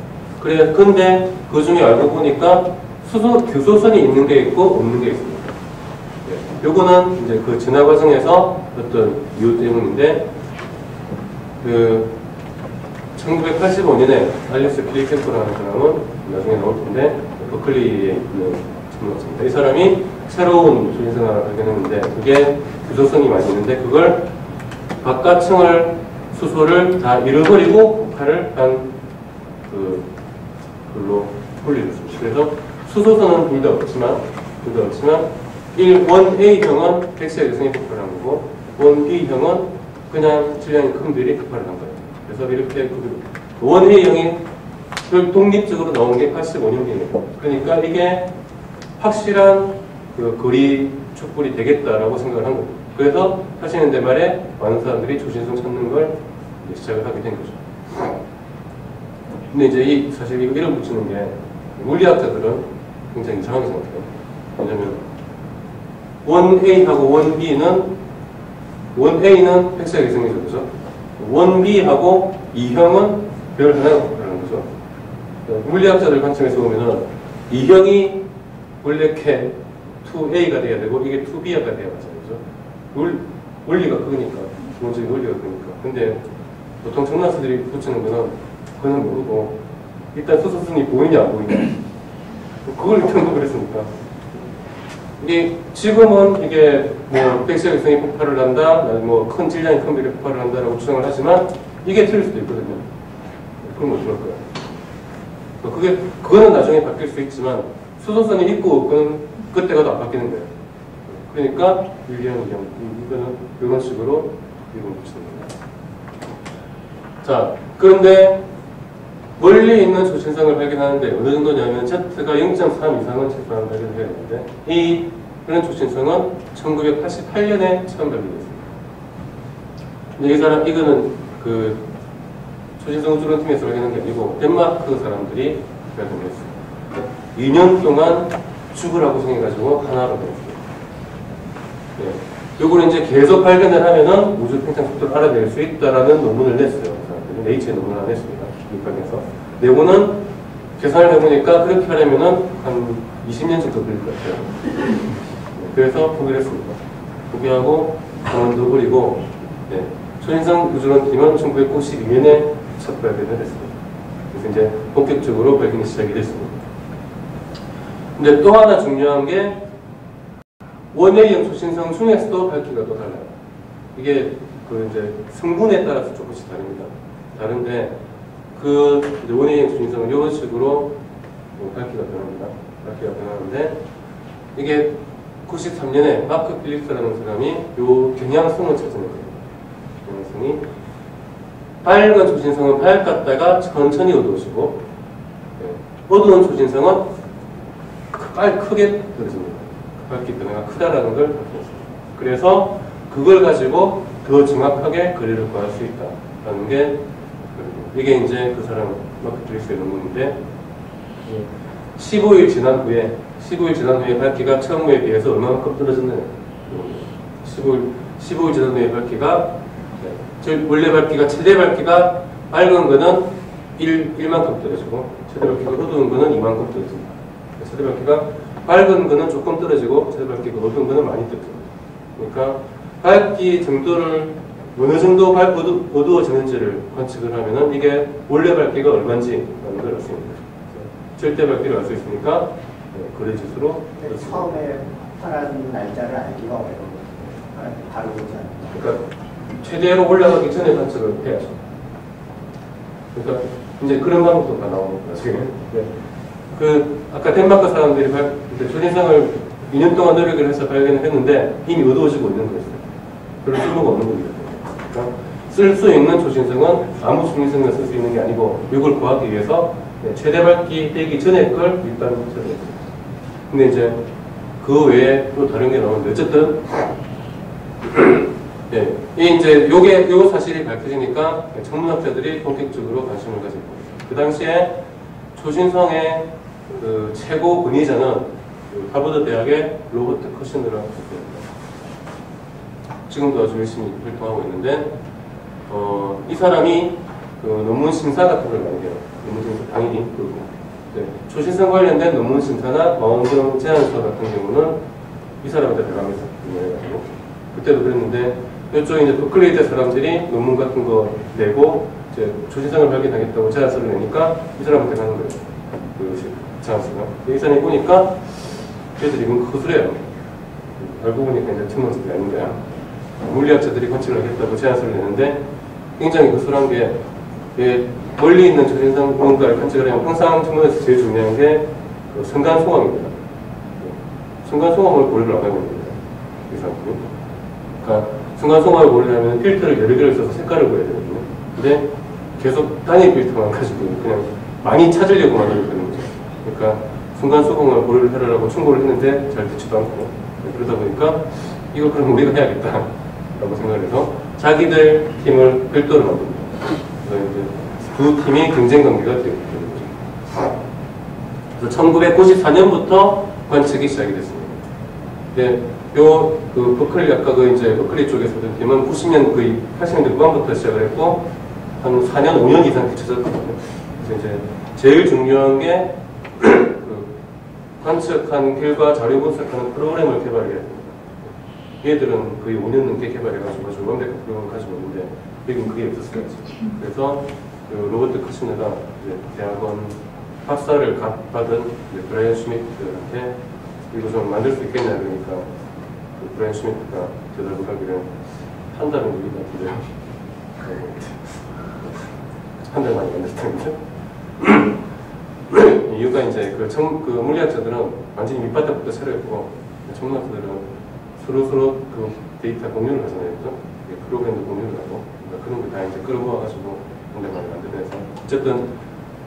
근데 그 중에 알고 보니까 규소선이 있는 게 있고 없는 게 있습니다. 요거는 이제 그 진화 과정에서 어떤 이유 때문인데, 1985년에 알리스 필리캠프라는 사람은 나중에 나올 텐데, 버클리에 있는 전문가입니다. 이 사람이 새로운 초신성을 발견했는데, 그게 규소선이 많이 있는데, 그걸 바깥층을 수소를 다 잃어버리고 폭발을 한 걸로 분리됐습니다. 그래서 수소선은 둘 다 없지만 1A형은 백색 외성이 폭발한 거고 1B형은 그냥 질량이 큰 별이 폭발을 한 거예요. 그래서 이렇게 1A형이 독립적으로 나온 게 85년경이에요. 그러니까 이게 확실한 거리 촉불이 되겠다라고 생각을 한 거예요. 그래서 80년대 말에 많은 사람들이 초신성 찾는 걸 시작을 하게 된 거죠. 근데 이제 사실 이거 이름 붙이는 게 물리학자들은 굉장히 이상하게 생각해요. 왜냐면 1A하고 1B는 백색 외성이죠, 그죠? 1B하고 2형은 별 하나가 폭발하는 거죠. 물리학자들 관점에서 보면은 2형이 원래 이렇게 2A가 돼야 되고 이게 2B가 돼야 맞잖아요, 그죠? 원리가 그거니까, 기본적인 원리가 그거니까. 근데 보통 정학자들이 붙이는 거는 그건 모르고 일단 수소선이 보이냐 안 보이냐 그걸 평가를 했으니까 이게 지금은 이게 뭐 백색 외성이 폭발을 한다, 뭐 큰 질량이 큰 별이 폭발을 한다라고 주장을 하지만 이게 틀릴 수도 있거든요. 그럼 어떡할 거야? 그거는 나중에 바뀔 수 있지만, 수소선이 있고 없고는 그때가 또 안 바뀌는 거예요. 그러니까, 이거는 이런 식으로 이런 붙이는 거예요. 자, 그런데, 멀리 있는 조신성을 발견하는데 어느 정도냐면 Z가 0.3 이상은 최소한 발견해야 되는데 그런 조신성은 1988년에 처음 발견됐습니다. 근데 이거는 그 조신성 우주론팀에서 발견한 게 아니고 덴마크 사람들이 발견했어요. 2년 동안 죽으라고 생각해가지고 하나로 됐어요. 네. 요거는 이제 계속 발견을 하면은 우주 팽창 속도를 알아낼 수 있다라는 논문을 냈어요. 네이처에 논문을 안 냈습니다. 육각에서. 내고는 계산을 해보니까 그렇게 하려면은 한 20년 정도 걸릴 것 같아요. 네, 그래서 포기를 했습니다. 포기하고 그만둬버리고, 네. 초신성 우주론팀은 1992년에 첫 발견을 했습니다. 그래서 이제 본격적으로 발견이 시작이 됐습니다. 근데 또 하나 중요한 게 원외형 초신성 중에서도 밝기가 또 달라요. 이게 그 이제 성분에 따라서 조금씩 다릅니다. 다른데 원외형 초신성은 이런 식으로 밝기가 변합니다. 밝기가 변하는데 이게 93년에 마크 필립스라는 사람이 요 경향성을 찾아낸 거예요. 경향성이 밝은 초신성은 밝았다가 천천히 어두워지고 어두운 초신성은 크게 떨어집니다. 밝기 변화가 크다라는 걸 밝혔습니다. 그래서 그걸 가지고 더 정확하게 거리를 구할 수 있다라는 게 이게 이제 그 사람 마크 필립스의 논문인데 15일 지난 후에 밝기가 처음에 비해서 얼마만큼 떨어졌느냐. 15일 지난 후에 밝기가 원래 밝기가 최대 밝기가 밝은 거는 1만큼 떨어지고 최대 밝기가 어두운 거는 2만큼 떨어집니다. 최대 밝기가 밝은 거는 조금 떨어지고 최대 밝기가 어두운 거는 많이 떨어집니다. 그러니까 밝기 정도를 어느 정도 어두워지는지를 관측을 하면은 이게 원래 밝기가 얼마인지 라는 걸 알 수 있습니다. 절대 밝기를 알 수 있으니까 거리지수로 처음에 폭발한 날짜를 알기가 어려워요. 바로 보지 않아요. 그러니까 최대로 올라가기 전에 관측을 해야죠. 그러니까 이제 그런 방법도 다 나옵니다. 지금 아까 덴마크 사람들이 초신성을 2년 동안 노력을 해서 발견을 했는데 이미 어두워지고 있는 거였어요. 그럴 필요가 없는 겁니다. 그러니까 쓸 수 있는 초신성은 아무 초신성을 쓸 수 있는 게 아니고 이걸 구하기 위해서 최대 밝기 되기 전에 걸 일단 찾아냈어요. 근데 이제 그 외에 또 다른 게 나오는데 어쨌든 요 사실이 밝혀지니까 천문학자들이 본격적으로 관심을 가지고 있어요. 그 당시에 초신성의 그 최고 권위자는 하버드 대학의 로버트 커시너라고 있습니다. 지금도 아주 열심히 활동하고 있는데 이 사람이 그 논문 심사 같은 걸 많이 해요. 논문 심사 당연히 그리고 초신성 관련된 논문 심사나 망원경 제안서 같은 경우는 이 사람한테 대감해서 해가지고 그때도 그랬는데 이쪽에 이제 버클리 대 사람들이 논문 같은 거 내고 이제 초신성을 발견하겠다고 제안서를 내니까 이 사람한테 가는 거예요. 그 제안서가. 이 사람이 보니까 걔들이 이건 허술해요. 알고 보니까 이제 천문학자들이 아닌 거야. 물리학자들이 관측을 하겠다고 제안서를 내는데 굉장히 허술한 게 멀리 있는 초신성 뭔가를 관측을 하면 항상 천문에서 제일 중요한 게 그 성간소음입니다. 성간소음을 고려를 안 하는 겁니다. 이 사람들이. 그러니까 성간소음을 고려하면 필터를 여러 개를 써서 색깔을 보여야 되거든요. 근데 계속 단일 필터만 가지고 그냥 많이 찾으려고만 하는 거죠. 그러니까 성간소음을 고려를 하려고 충고를 했는데 잘 듣지도 않고 그러다 보니까 이걸 그럼 우리가 해야겠다 라고 생각을 해서 자기들 팀을 별도로 만듭니다. 그래서 이제 두 팀이 경쟁 관계가 되는 거죠. 그래서 1994년부터 관측이 시작이 됐습니다. 근데 그 버클리 아까 버클리 쪽에서 든 팀은 90년 거의 80년대 후반부터 시작을 했고 한 4년, 5년 이상 뒤쳐졌거든요. 그래서 이제 제일 중요한 게 그 관측한 결과 자료 분석하는 프로그램을 개발해야 됩니다. 얘들은 거의 5년 넘게 개발해가지고 아주 완벽한 프로그램을 가지고 있는데 여기는 그게 없었어요. 그래서 그 로버트 커시너가 대학원 박사를 받은 브라이언 슈미트한테 이거 좀 만들 수 있겠냐 그러니까 그 브라이언 슈미트가 대답을 하기를 한다는 얘기 같은데요. 한 달 만에 만들었다는 거죠. 이유가 이제 그 물리학자들은 완전히 밑바닥부터 차려있고 천문학자들은 서로 그 데이터 공유를 하잖아요. 프로그램도 공유를 하고 그러니까 그런 걸 다 이제 끌어모아가지고 한 달 만에 만들어서 어쨌든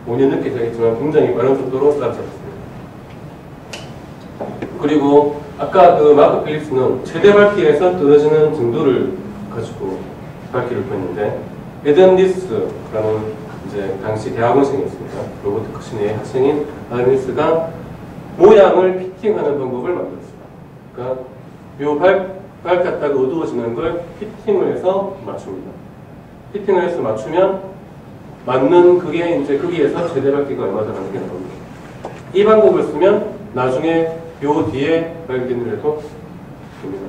5년 늦게 시작했지만 굉장히 빠른 속도로 따라잡았습니다. 그리고 아까 그 마크 필립스는 최대 밝기에서 떨어지는 정도를 가지고 밝기를 구했는데 에던 리스라는 이제 당시 대학원생이었습니다. 로버트 커시네의 학생인 에던 리스가 모양을 피팅하는 방법을 만들었습니다. 그러니까 요 밝혔다가 어두워지는 걸 피팅을 해서 맞춥니다. 피팅을 해서 맞추면 맞는 그게 이제 거기에서 최대 밝기가 얼마나 가는 게 나옵니다. 이 방법을 쓰면 나중에 요 뒤에 발견을 해도 됩니다.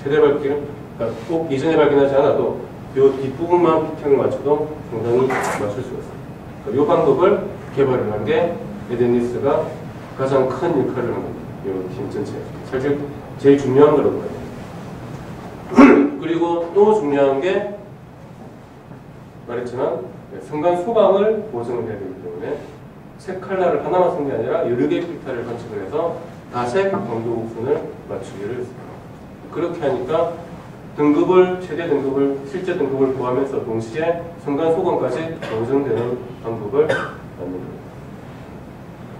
최대 밝기를 그러니까 꼭 이전에 발견하지 않아도 요 뒷부분만 피팅을 맞춰도 상당히 맞출 수가 있습니다. 이 방법을 개발을 한 게 에던 리스가 가장 큰 역할을 한 겁니다. 이 팀 전체에. 사실 제일 중요한 거라고 봐요. 그리고 또 중요한 게 말했지만 순간 소감을 보정을 해야 되기 때문에 색 컬러를 하나만 쓴 게 아니라 여러 개의 필터를 관측을 해서 다색 강도 부분을 맞추기를 했습니다. 그렇게 하니까 최대 등급을, 실제 등급을 구하면서 동시에 순간 소감까지 보정되는 방법을 만든 겁니다.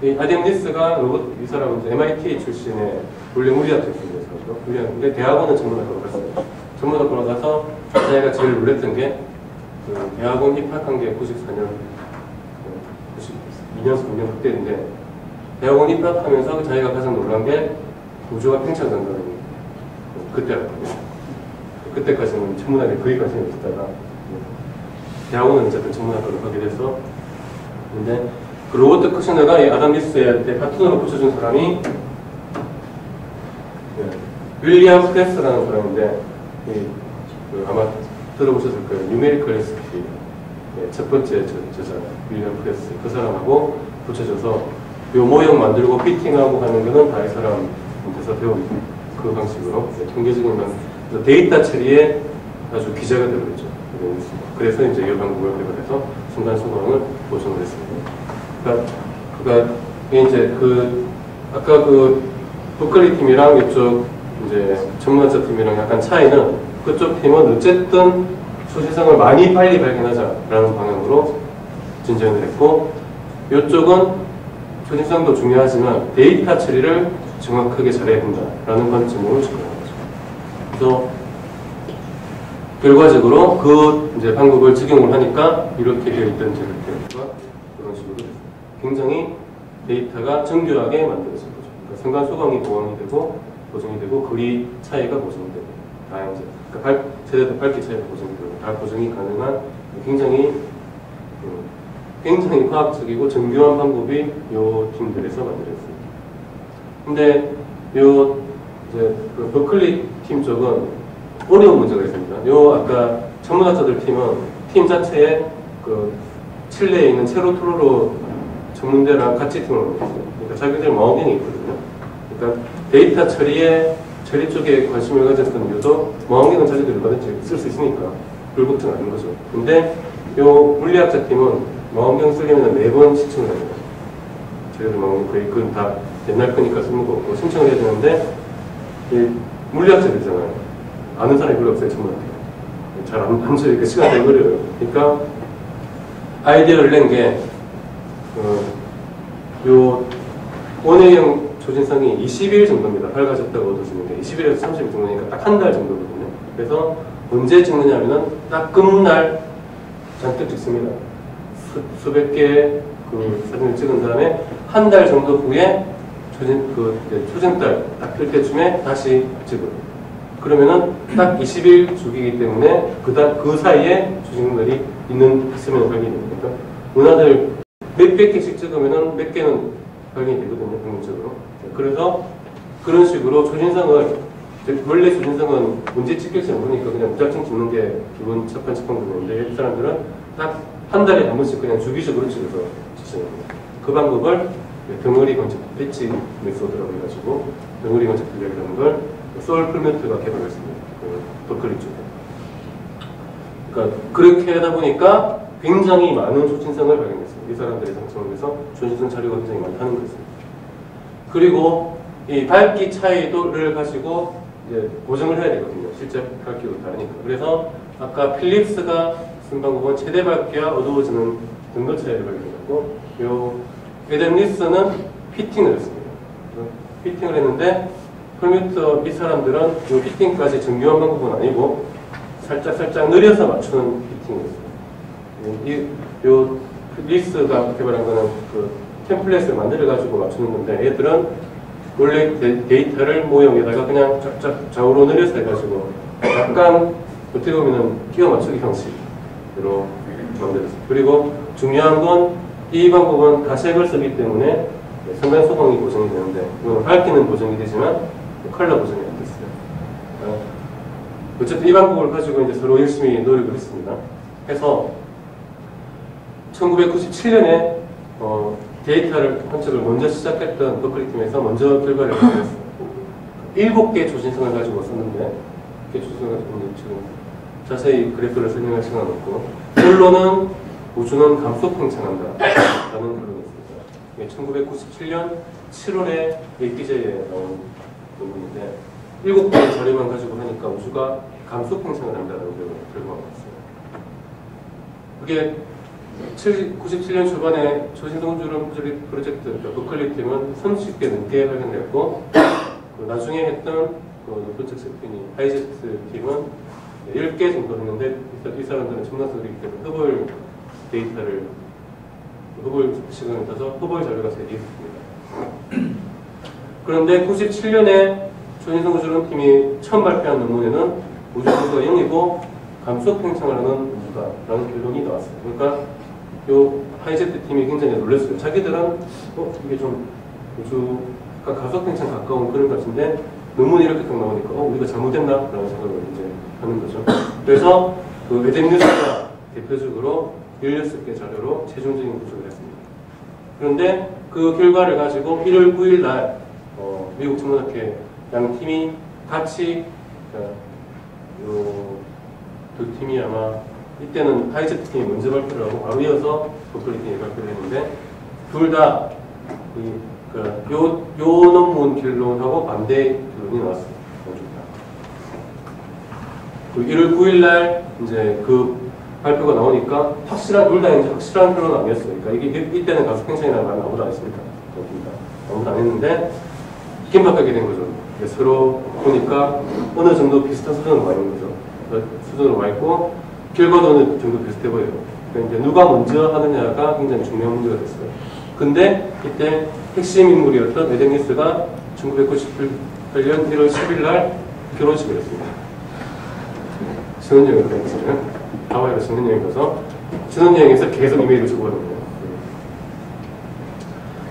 이 아덴 리스가 이 사람은 MIT 출신의 원래 물리학자였습니다. 물리학인데 대학원은 전문학과로 갔습니다. 전문학과로 가서 자기가 제일 놀랬던 게 그 대학원 입학한 게 94년, 92년, 3년 그때인데 대학원 입학하면서 자기가 가장 놀란 게 우주가 팽창된다는 게 그때였거든요. 그때까지는 천문학에 거의 관심이 없었다가 대학원은 어쨌든 천문학과로 가게 돼서 근데 그 로버트 커시너가 이 아담 리스한테 파트너로 붙여준 사람이 윌리엄 프레스라는 사람인데 아마 들어보셨을 거예요. 뉴메리컬 레시피 첫 번째 저자 윌리엄 프레스 그 사람하고 붙여줘서 요 모형 만들고 피팅하고 하는 거는 다 이 사람한테서 배운 그 방식으로 통계적인 데이터 처리에 아주 기자가 되어버렸죠. 그래서 이제 이 방법을 개발해서 순간 소감을 보정을 했습니다. 그러니까 이제 아까 버클리 팀이랑 이쪽 이제 전문학자 팀이랑 약간 차이는 그쪽 팀은 어쨌든 초시성을 많이 빨리 발견하자라는 방향으로 진전을 했고 이쪽은 초시성도 중요하지만 데이터 처리를 정확하게 잘해야 된다라는 관점으로 접근한 거죠. 그래서 결과적으로 그 이제 방법을 적용을 하니까 이렇게 되어 있던 데이터가 그런 식으로 됐습니다. 굉장히 데이터가 정교하게 만들어진 거죠. 그러니까 순간 소감이 보정이 되고 거리 차이가 보정이 되고 다 이제 그러니까 제대로 밝기 차이가 보정이 되고 다 보정이 가능한 굉장히 과학적이고 정교한 방법이 요 팀들에서 만들어졌습니다. 근데 요 이제 그 버클리 팀 쪽은 어려운 문제가 있습니다. 요 아까 전문학자들 팀은 팀 자체에 그 칠레에 있는 체로토로로 전문대랑 같이 팀을 만들었어요. 그러니까 자기들 망원경이 있거든요. 그러니까 데이터 처리 쪽에 관심을 가졌던 이유도 망원경은 자기들이 얼마든지 쓸 수 있으니까 별 걱정 안 하는 거죠. 근데 요 물리학자 팀은 망원경 쓰려면 매번 신청을 해야 돼요. 저희들 망원경 거의 그건 다 옛날 거니까 쓸모가 없고 신청을 해야 되는데 이 물리학자들이잖아요. 아는 사람이 별로 없어요. 전문학교. 잘 안 쳐니까 시간 되게 걸려요. 그러니까 아이디어를 낸 게 요 원회형 초진성이 20일 정도입니다. 밝아졌다고 어두워지는 게 20일에서 30일 정도니까 딱 한 달 정도거든요. 그래서 언제 찍느냐면은 딱 끝날 잔뜩 찍습니다. 수백 개의 그 사진을 찍은 다음에 한 달 정도 후에 초전달 딱 뜰 때쯤에 다시 찍어요. 그러면은 딱 20일 주기이기 때문에 그 사이에 초진달이 있으면 발견이 됩니다. 그러니까 은하들 몇백 개씩 찍으면은 몇 개는 발견이 되거든요, 평균적으로. 그래서 그런 식으로 초진성을 원래 초진성은 언제 찍힐지 모르니까 그냥 무작정 찍는 게 기본 첫판 방법인데 이 사람들은 딱 한 달에 한 번씩 그냥 주기적으로 찍어서 추천합니다. 그 방법을 덩어리 관측 배치 메소드라고 해가지고 덩어리 관측 분석이라는 걸 소울 풀멘트가 개발했습니다. 버클리 쪽에. 그러니까 그렇게 하다 보니까 굉장히 많은 조진성을 발견했습니다. 이 사람들의 장점을 위해서 조진성 자료가 굉장히 많다는 것입니다. 그리고 이 밝기 차이를 가지고 이제 고정을 해야 되거든요. 실제 밝기도 다르니까. 그래서 아까 필립스가 쓴 방법은 최대 밝기와 어두워지는 등도 차이를 발견했고, 요 에덴 리스는 피팅을 했습니다. 피팅을 했는데 폴뮤터 이 사람들은 요 피팅까지 정교한 방법은 아니고 살짝 느려서 맞추는 피팅을 했습니다. 요 리스가 개발한 거는 그 템플릿을 만들어 가지고 맞추는 건데, 얘들은 원래 데이터를 모형에다가 그냥 쫙쫙 좌우로 느려서 해가지고 약간 어떻게 보면은 끼워 맞추기 형식으로 만들었습니다. 그리고 중요한 건 이 방법은 가색을 쓰기 때문에 선반 소방이 보정이 되는데, 이건 밝기는 보정이 되지만 컬러 보정이 안 됐어요. 어쨌든 이 방법을 가지고 이제 서로 열심히 노력을 했습니다. 해서 1997년에 데이터를 편집을 먼저 시작했던 버클리 팀에서 먼저 결과를 발표했어요. 7개 조진성을 가지고 썼는데, 7개 조진성을 가지고 지금 자세히 그래프를 설명할 시간은 없고, 결론은 우주는 감속 팽창한다 라는 결론이 있습니다. 1997년 7월에 APJ에 나온 논문인데, 7개의 자료만 가지고 하니까 우주가 감속 팽창을 한다는 결과가 나왔어요. 그게 97년 초반에 조진성 우주 프로젝트 버클리 팀은 30개 넘게 발견됐고, 나중에 했던 프로젝트 팀이 하이제트 팀은 10개 정도 했는데, 이 사람들은 첨단서들이기 때문에 허블 데이터를 허블 시간을 따서 허블 자료가 3개 있습니다. 그런데 97년에 조진성 우주론 팀이 처음 발표한 논문에는 우주 강도가 0이고 감속 팽창을 하는 우주다라는 결론이 나왔어요. 그러니까 요 하이제트 팀이 굉장히 놀랐어요. 자기들은 이게 좀 우주가 가속 팽창 가까운 그런 것 같은데 논문이 이렇게 딱 나오니까 우리가 잘못했나라는 생각을 이제 하는 거죠. 그래서 그 에덴 뉴스가 대표적으로 16개 자료로 최종적인 구조를 했습니다. 그런데 그 결과를 가지고 1월 9일 날 미국 천문학회 양 팀이 같이 두 팀이 아마 이때는 하이제트 팀이 먼저 발표를 하고 바로 이어서 버클리 팀이 발표를 했는데, 둘 다 요 논문 결론하고 반대 결론이 나왔어요. 그 1월 9일 날 이제 그 발표가 나오니까 둘 다 이제 확실한 결론은 아니었어요. 그러니까 이때는 가속 팽창이라는 말은 아무도 안 했습니다. 아무도 안 했는데 긴박하게 된 거죠. 서로 보니까 어느 정도 비슷한 수준으로 와 있는 거죠. 수준으로 와 있고 결과도 어느 정도 비슷해 보여요. 그러니까 이제 누가 먼저 하느냐가 굉장히 중요한 문제가 됐어요. 근데 이때 핵심 인물이었던 에덴 뉴스가 1998년 1월 10일 날 결혼식을 했습니다. 신혼여행을 갔어요. 하와이로 신혼여행 가서 신혼여행에서 계속 이메일을 주고받는 거예요.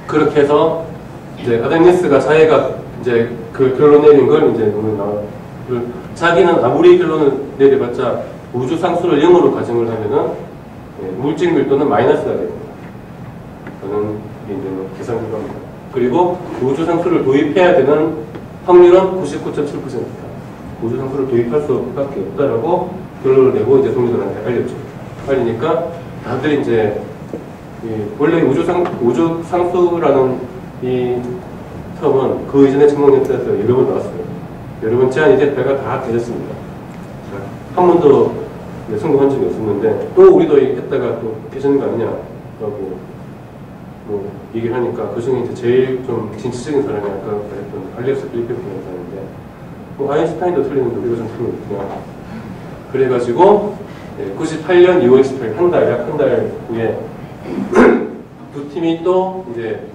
그렇게 해서 이제 에덴 뉴스가 자기가 이제 그 결론 내린 걸 이제 자기는 아무리 결론을 내려봤자 우주 상수를 0으로 가정을 하면은 물질 밀도는 마이너스가 됩니다. 저는 이제 계산 결과입니다. 그리고 우주 상수를 도입해야 되는 확률은 99.7%다. 우주 상수를 도입할 수밖에 없다라고 결론을 내고 이제 동료들한테 알렸죠. 알리니까 다들 이제 원래 우주 상수라는 이 텀은 그 이전에 천문연대에서 여러 번 나왔어요. 여러 번 제안이 됐다가 다 깨졌습니다. 한 번도 성공한 적이 없었는데 또 우리도 했다가 또 깨지는 거 아니냐라고 얘기를 하니까 그 중에 이제 제일 좀 진취적인 사람이 아까 말했던 알렉스 필리핀이라는 사람인데 아인슈타인도 틀리는데 우리가 좀 틀리거든요. 그래가지고 98년 2월 18일 약 한 달 후에 두 팀이 또 이제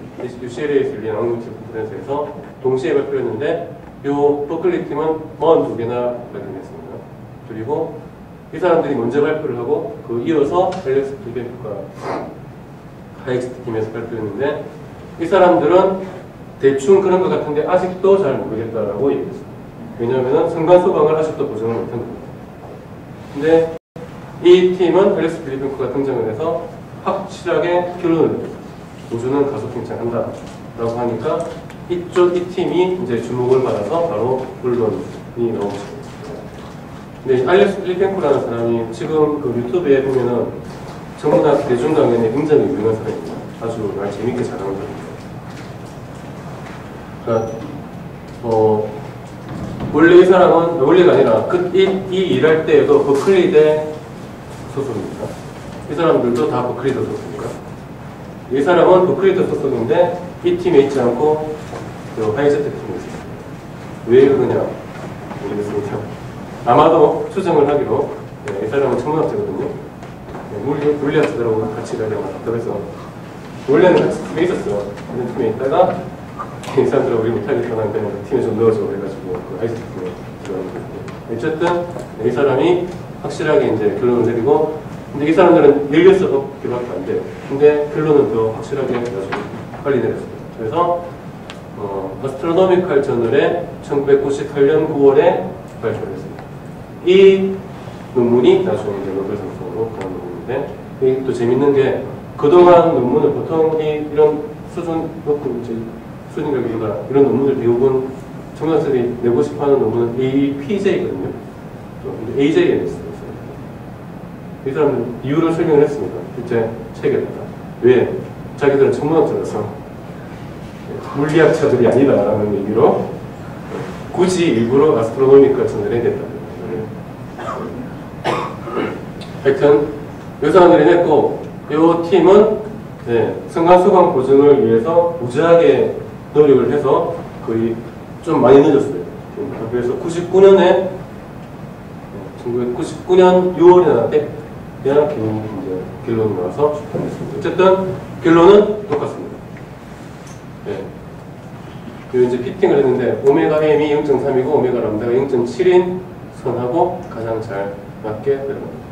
UCLA에서 열린 왕국제 컨퍼런스에서 동시에 발표했는데 요 버클리 팀은 42개나 발견했습니다. 그리고 이 사람들이 먼저 발표를 하고 그 이어서 앨렉스 필리핀과 하이엑스트 팀에서 발표했는데 이 사람들은 대충 그런 것 같은데 아직도 잘 모르겠다라고 얘기했어요. 왜냐하면 성간 소방을 아직도 보정을 못한 겁니다. 근데 이 팀은 앨렉스 필리핀크가 등장을 해서 확실하게 결론을 내렸어요. 우주는 가속 팽창한다 라고 하니까 이 팀이 이제 주목을 받아서 바로 결론이 나온 것입니다. 근데 알렉스 필리핀크라는 사람이 지금 그 유튜브에 보면은 천문학 대중 강연에 굉장히 유명한 사람입니다. 아주 말 재밌게 잘하는 사람입니다. 그러니까 원래 이 사람은 원래가 아니라 이 일할 때에도 버클리대 소속입니다. 이 사람들도 다 버클리대 소속입니다. 이 사람은 버클리대 소속인데 이 팀에 있지 않고 하이제트 팀에 있습니다. 왜 그러냐 모르겠습니다. 아마도 추정을 하기로 이 사람은 천문학자거든요. 물리학자들하고 같이 일하려고 답답해서 원래는 같이 팀에 있었어요. 이런 팀에 있다가 이 사람들하고 우리 못하겠다 하는데 팀에 좀 넣어줘 해가지고 그 하이제트 팀에 들어갔거든요. 어쨌든 이 사람이 확실하게 이제 결론을 내리고, 근데 이 사람들은 16개밖에 안 돼요. 근데 결론은 더 확실하게 아주 빨리 내렸습니다. 그래서 어스트로노미컬 저널에 1998년 9월에 발표를 했습니다. 이 논문이 나중에 이제 노벨 상으로 가는 논문인데, 이게 또 재밌는 게 그동안 논문을 보통 이런 수준 높은 이제 수준과 이런 논문을 대부분 청년들이 내고 싶어하는 논문은 APJ거든요. AJ에 냈어요. 이 사람은 이유를 설명을 했습니다. 실제 책에다가. 왜? 자기들은 천문학자라서 물리학자들이 아니다라는 얘기로 굳이 일부러 아스트로노미컬 저널에 냈다. 하여튼 이 사람들이 냈고, 이 팀은 승강수강 보증을 위해서 무지하게 노력을 해서 거의 좀 많이 늦었어요. 그래서 1999년 6월에 나왔대. 대학 결론이 나와서 출판했습니다. 어쨌든 결론은 똑같습니다. 그리고 이제 피팅을 했는데 오메가 M이 0.3이고 오메가 람다가 0.7인 선하고 가장 잘 맞게 들어갑니다.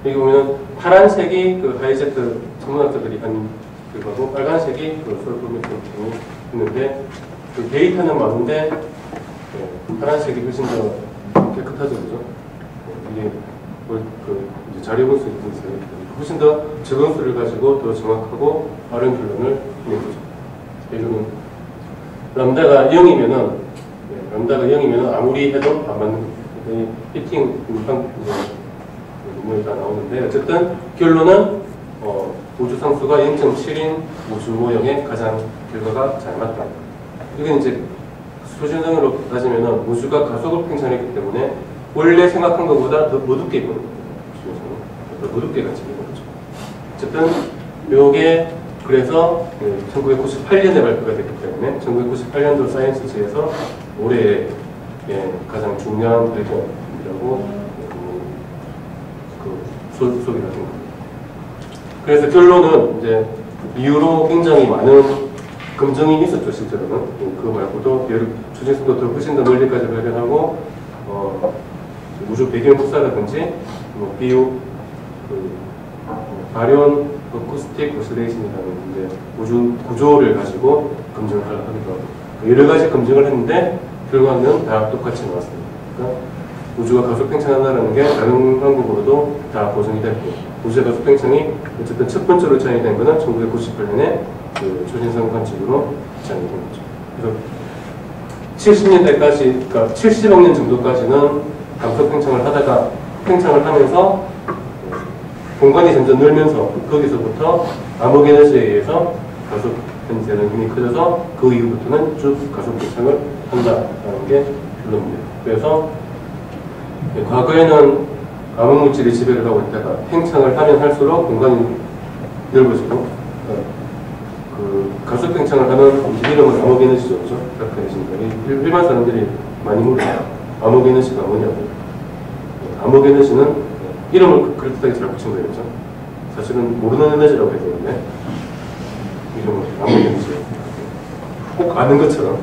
여기 보면 파란색이 그 하이제트 천문학자들이 한 결과고 빨간색이 그 솔프미팅이 있는데 그 데이터는 많은데 파란색이 훨씬 더 깨끗하죠, 그죠? 이게 이제 자료 볼 수 있는 게 훨씬 더 적은 수를 가지고 더 정확하고 빠른 결론을 내보죠. 예를 람다가 0이면은 아무리 해도 안 맞는 겁니다. 피팅 논문이 다 나오는데 어쨌든 결론은 우주 상수가 0.7인 우주 모형의 가장 결과가 잘 맞다. 이게 이제 수준으로 따지면은 우주가 가속을 팽창했기 때문에 원래 생각한 것보다 더 어둡게 입거든요. 더 어둡게 같이 입는 거죠. 어쨌든 요게 그래서 1998년에 발표가 됐기 때문에 1998년도 사이언스지에서 올해 가장 중요한 발견이라고 소개가 된 겁니다. 그래서 결론은 이제 이후로 굉장히 많은 검증이 있었죠, 실제로는. 그거 말고도 추진수도 더 훨씬 더 멀리까지 발견하고 우주 배경 복사라든지 비유, 바리온 어쿠스틱 오시레이션이라는 이제 우주 구조를 가지고 검증을 하기도 하고 여러 가지 검증을 했는데 결과는 다 똑같이 나왔습니다. 그러니까 우주가 가속 팽창한다는 게 다른 방법으로도 다 보증이 됐고, 우주의 가속 팽창이 어쨌든 첫 번째로 입장이 된 것은 1998년에 그 초신성 관측으로 입장이 된 거죠. 그래서 70년대까지, 그러니까 70억 년 정도까지는 가속 팽창을 하다가 팽창을 하면서 공간이 점점 늘면서 거기서부터 암흑 에너지에 의해서 가속 현재는 힘이 커져서 그 이후부터는 쭉 가속 팽창을 한다라는 게 결론입니다. 그래서 과거에는 암흑 물질이 지배를 하고 있다가 팽창을 하면 할수록 공간이 넓어지고 그 가속 팽창을 하는 이름은 암흑 에너지죠, 그죠? 다크 에너지입니다. 일반 사람들이 많이 몰라요. 암흑 에너지가 뭐냐고. 암흑 에너지는 이름을 그럴듯하게 잘 붙인 거예요, 그죠? 사실은 모르는 에너지라고 해야 되는데 이름은 암흑 에너지. 꼭 아는 것처럼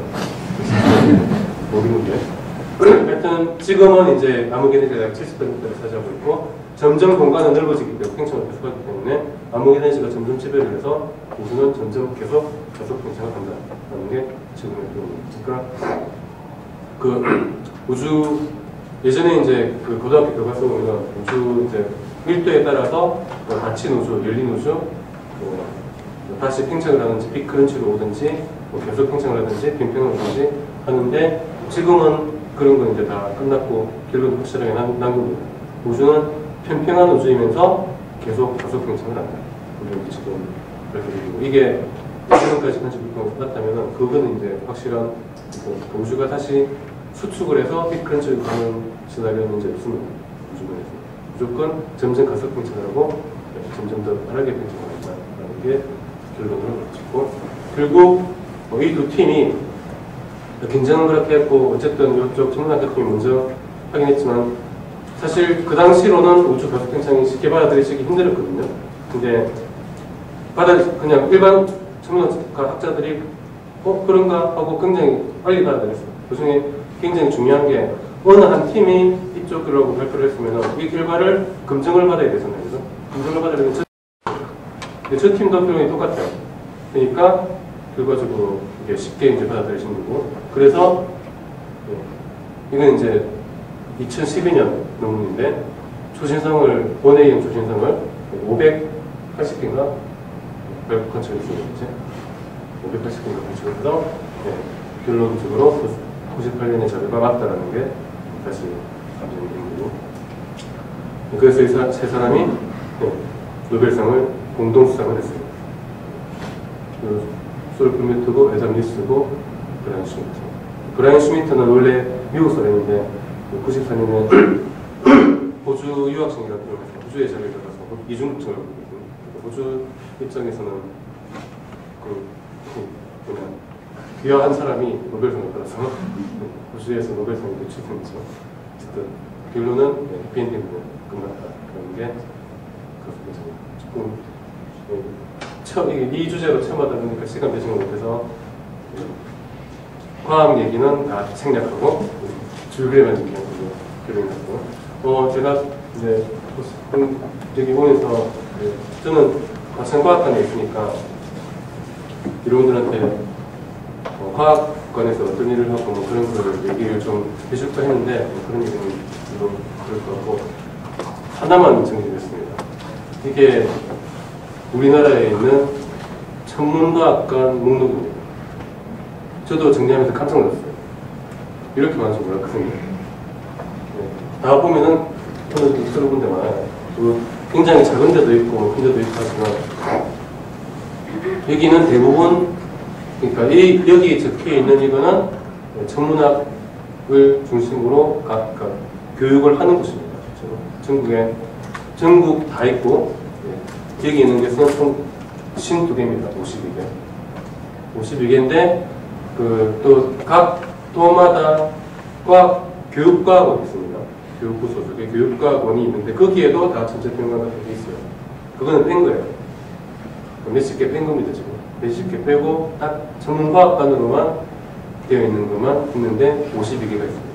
모르는 게. 하여튼 지금은 이제 암흑 에너지가 약 70%를 차지하고 있고 점점 공간은 넓어지기 때문에 팽창을 계속하기 때문에 암흑 에너지가 점점 지배를 해서 우주는 점점 계속 가속 팽창을 한다는 게 지금의 결론입니다. 그러니까 그 우주 예전에 이제 그 고등학교 교과서 보면 우주 이제 밀도에 따라서 닫힌 우주, 열린 우주, 다시 팽창을 하든지 빅크런치로 오든지 계속 팽창을 하든지 팽팽을 오든지 하는데 지금은 그런 건 이제 다 끝났고 결론도 확실하게 난 겁니다. 우주는 평평한 우주이면서 계속 가속 팽창을 한다. 우리는 지금 그렇게 되고 이게 지금까지 편집 비평을 받았다면 그거는 이제 확실한 우주가 다시 수축을 해서 빅크런치를 가는 시나리오는 이제 없습니다. 우주관에서 무조건 점점 가속 팽창을 하고 점점 더 빠르게 팽창한다라는 게 결론으로 찍고 결국 이 두 팀이 경쟁은 그렇게 했고 어쨌든 이쪽 천문학과 팀이 먼저 하긴 했지만 사실 그 당시로는 우주 가속 팽창이 쉽게 받아들이기 힘들었거든요. 근데 그냥 일반 천문학과 학자들이 그런가 하고 굉장히 빨리 받아들였어요. 그 중에 굉장히 중요한 게 어느 한 팀이 이쪽으로 발표를 했으면 이 결과를 검증을 받아야 되잖아요. 그래서 검증을 받으려면 저 팀도 표현이 똑같아요. 그러니까 결과적으로 이게 쉽게 이제 받아들이신 거고 그래서 이건 이제 2012년 논문인데 초신성을 원AEM 초신성을 580개인가 컨트롤했었지 580개인가 컨트롤해서 결론적으로 98년에 자료가 맞다라는 게 다시 감정이 된 거고 그래서 이 세 사람이 노벨상을 공동 수상을 했어요. 솔 플메트고 에담 리스고 브라이언 슈미트. 브라이언 슈미트는 원래 미국 사람인데 94년에 호주 유학생이라고 해서 호주에 자리를 잡아서 이중증을 갖고 있거든요. 호주 입장에서는 그냥 귀화한 사람이 노벨상을 받아서 호주에서 노벨상이 배출됐죠. 어쨌든 결론은 해피엔딩으로 끝났다. 그런 게 조금 이 주제로 처음 하다 보니까 시간 배정을 못해서 과학 얘기는 다 생략하고 줄그레만 얘기하고 결론하고 제가 이제 여기 오면서 저는 과천과학관에 있으니까 여러분들한테 과학관에서 어떤 일을 하고 그런 걸 얘기를 좀 해줄까 했는데 그런 얘기는 좀 그럴 것 같고 하나만 정리했습니다. 이게 우리나라에 있는 천문과학관 목록입니다. 저도 정리하면서 깜짝 놀랐어요. 이렇게 많은 줄 몰랐거든요. 다 보면은 저는 들어본 데 많아요. 굉장히 작은 데도 있고 큰 데도 있고 하지만 여기는 대부분 그러니까 여기 적혀 있는 이거는 천문학을 중심으로 각 교육을 하는 곳입니다. 전국 다 있고 여기 있는 것은 총 52개입니다. 52개인데 또 각 도마다 교육과학원이 있습니다. 교육부 소속의 교육과학원이 있는데 거기에도 다 전체평가 같은 게 있어요. 그거는 뺀 거예요. 몇십 개 뺀 겁니다. 지금 몇십 개 빼고 딱 천문과학관으로만 되어 있는 것만 있는데 52개가 있습니다.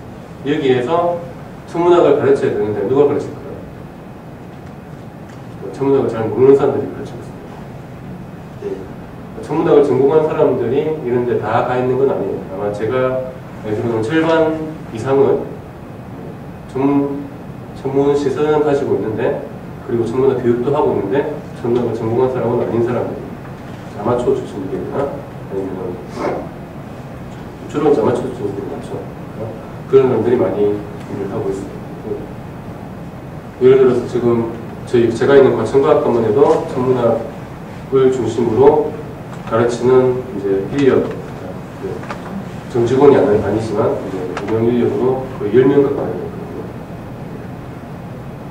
여기에서 천문학을 가르쳐야 되는데 누가 가르칠까요? 천문학을 잘 모르는 사람들이 가르치고 있습니다. 천문학을 전공한 사람들이 이런 데 다 가 있는 건 아니에요. 아마 제가 알기로는 절반 이상은 전문 시설은 가지고 있는데 그리고 천문학 교육도 하고 있는데 천문학을 전공한 사람은 아닌 사람들이 아마추어 출신들이나 아니면 주로 아마추어 출신들이 많죠. 그런 사람들이 많이 일을 하고 있어요. 예를 들어서 지금 제가 있는 과천과학관만 해도 천문학을 중심으로 가르치는 이제 인력, 정직원이 아니지만 이제 운영 인력으로 거의 10명 가까이 있거든요.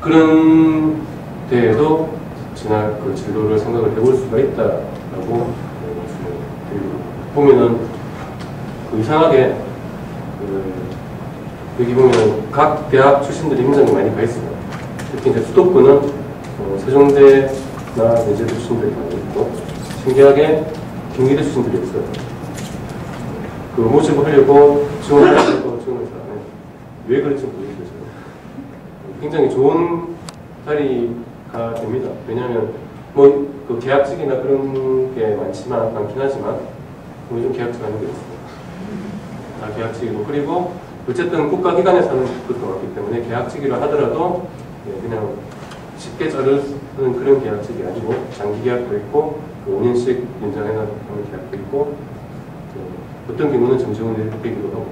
그런 데에도 진학 그 진로를 생각을 해볼 수가 있다라고 말씀을 드리고 보면은 이상하게 여기 보면은 각 대학 출신들이 굉장히 많이 가 있어요. 특히 이제 수도권은 세종대나 예제 출신들이 많이 있고 신기하게 경기대 출신들이 없어요. 모집을 하려고 지원을 하려고 지원을 잘하네. 왜 그런지 모르겠어요. 굉장히 좋은 자리가 됩니다. 왜냐하면 그 계약직이나 그런 게 많긴 하지만 요즘 계약직 하는 게 없어요. 다 계약직이고 그리고 어쨌든 국가기관에서 하는 것도 많기 때문에 계약직이라 하더라도 그냥 쉽게 자르는 그런 계약직이 아니고 장기 계약도 있고 5년씩 연장해서 하는 계약도 있고 어떤 경우는 정직원이 되기도 하고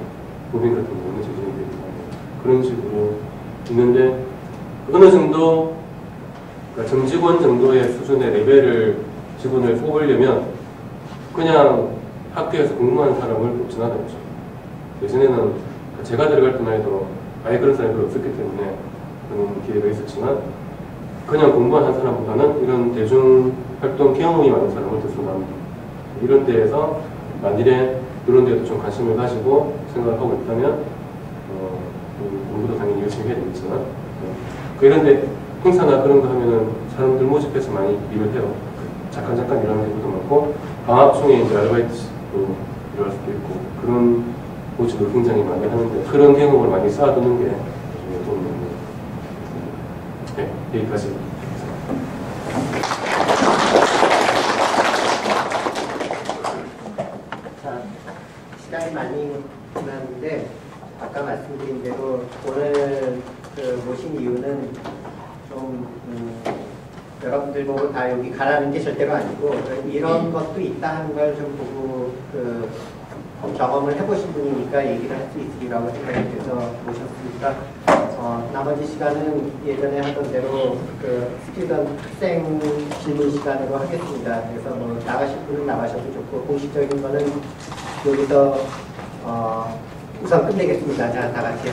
법인 같은 경우는 정직원이 되기도 하고 그런 식으로 있는데 어느 정도 그러니까 정직원 정도의 수준의 레벨을 직원을 뽑으려면 그냥 학교에서 공부하는 사람을 뽑지는 않았죠. 예전에는 제가 들어갈 때만 해도 아예 그런 사람이 별로 없었기 때문에 그런 기회가 있었지만 그냥 공부하는 사람보다는 이런 대중활동 경험이 많은 사람을 더 선호합니다. 이런 데에서 만일에 이런 데도 좀 관심을 가지고 생각을 하고 있다면 공부도 당연히 열심히 해야 되겠지만 그런데 행사나 그런 거 하면은 사람들 모집해서 많이 일을 해요. 잠깐 일하는 경우도 많고 방학 중에 이제 아르바이트도 일할 수도 있고 그런 모집을 굉장히 많이 하는데 그런 경험을 많이 쌓아두는 게 나중에 도움이 됩니다. 네, 여기까지. 자, 시간이 많이 지났는데 아까 말씀드린 대로 오늘 모신 이유는 좀 여러분들 보고 다 여기 가라는 게 절대로 아니고 이런 것도 있다 하는 걸 좀 보고 경험을 해보신 분이니까 얘기를 할 수 있으리라고 생각이 돼서 모셨으니까 나머지 시간은 예전에 하던 대로 스튜던트 학생 질문 시간으로 하겠습니다. 그래서 뭐 나가실 분은 나가셔도 좋고 공식적인 거는 여기서 우선 끝내겠습니다. 자, 다 같이.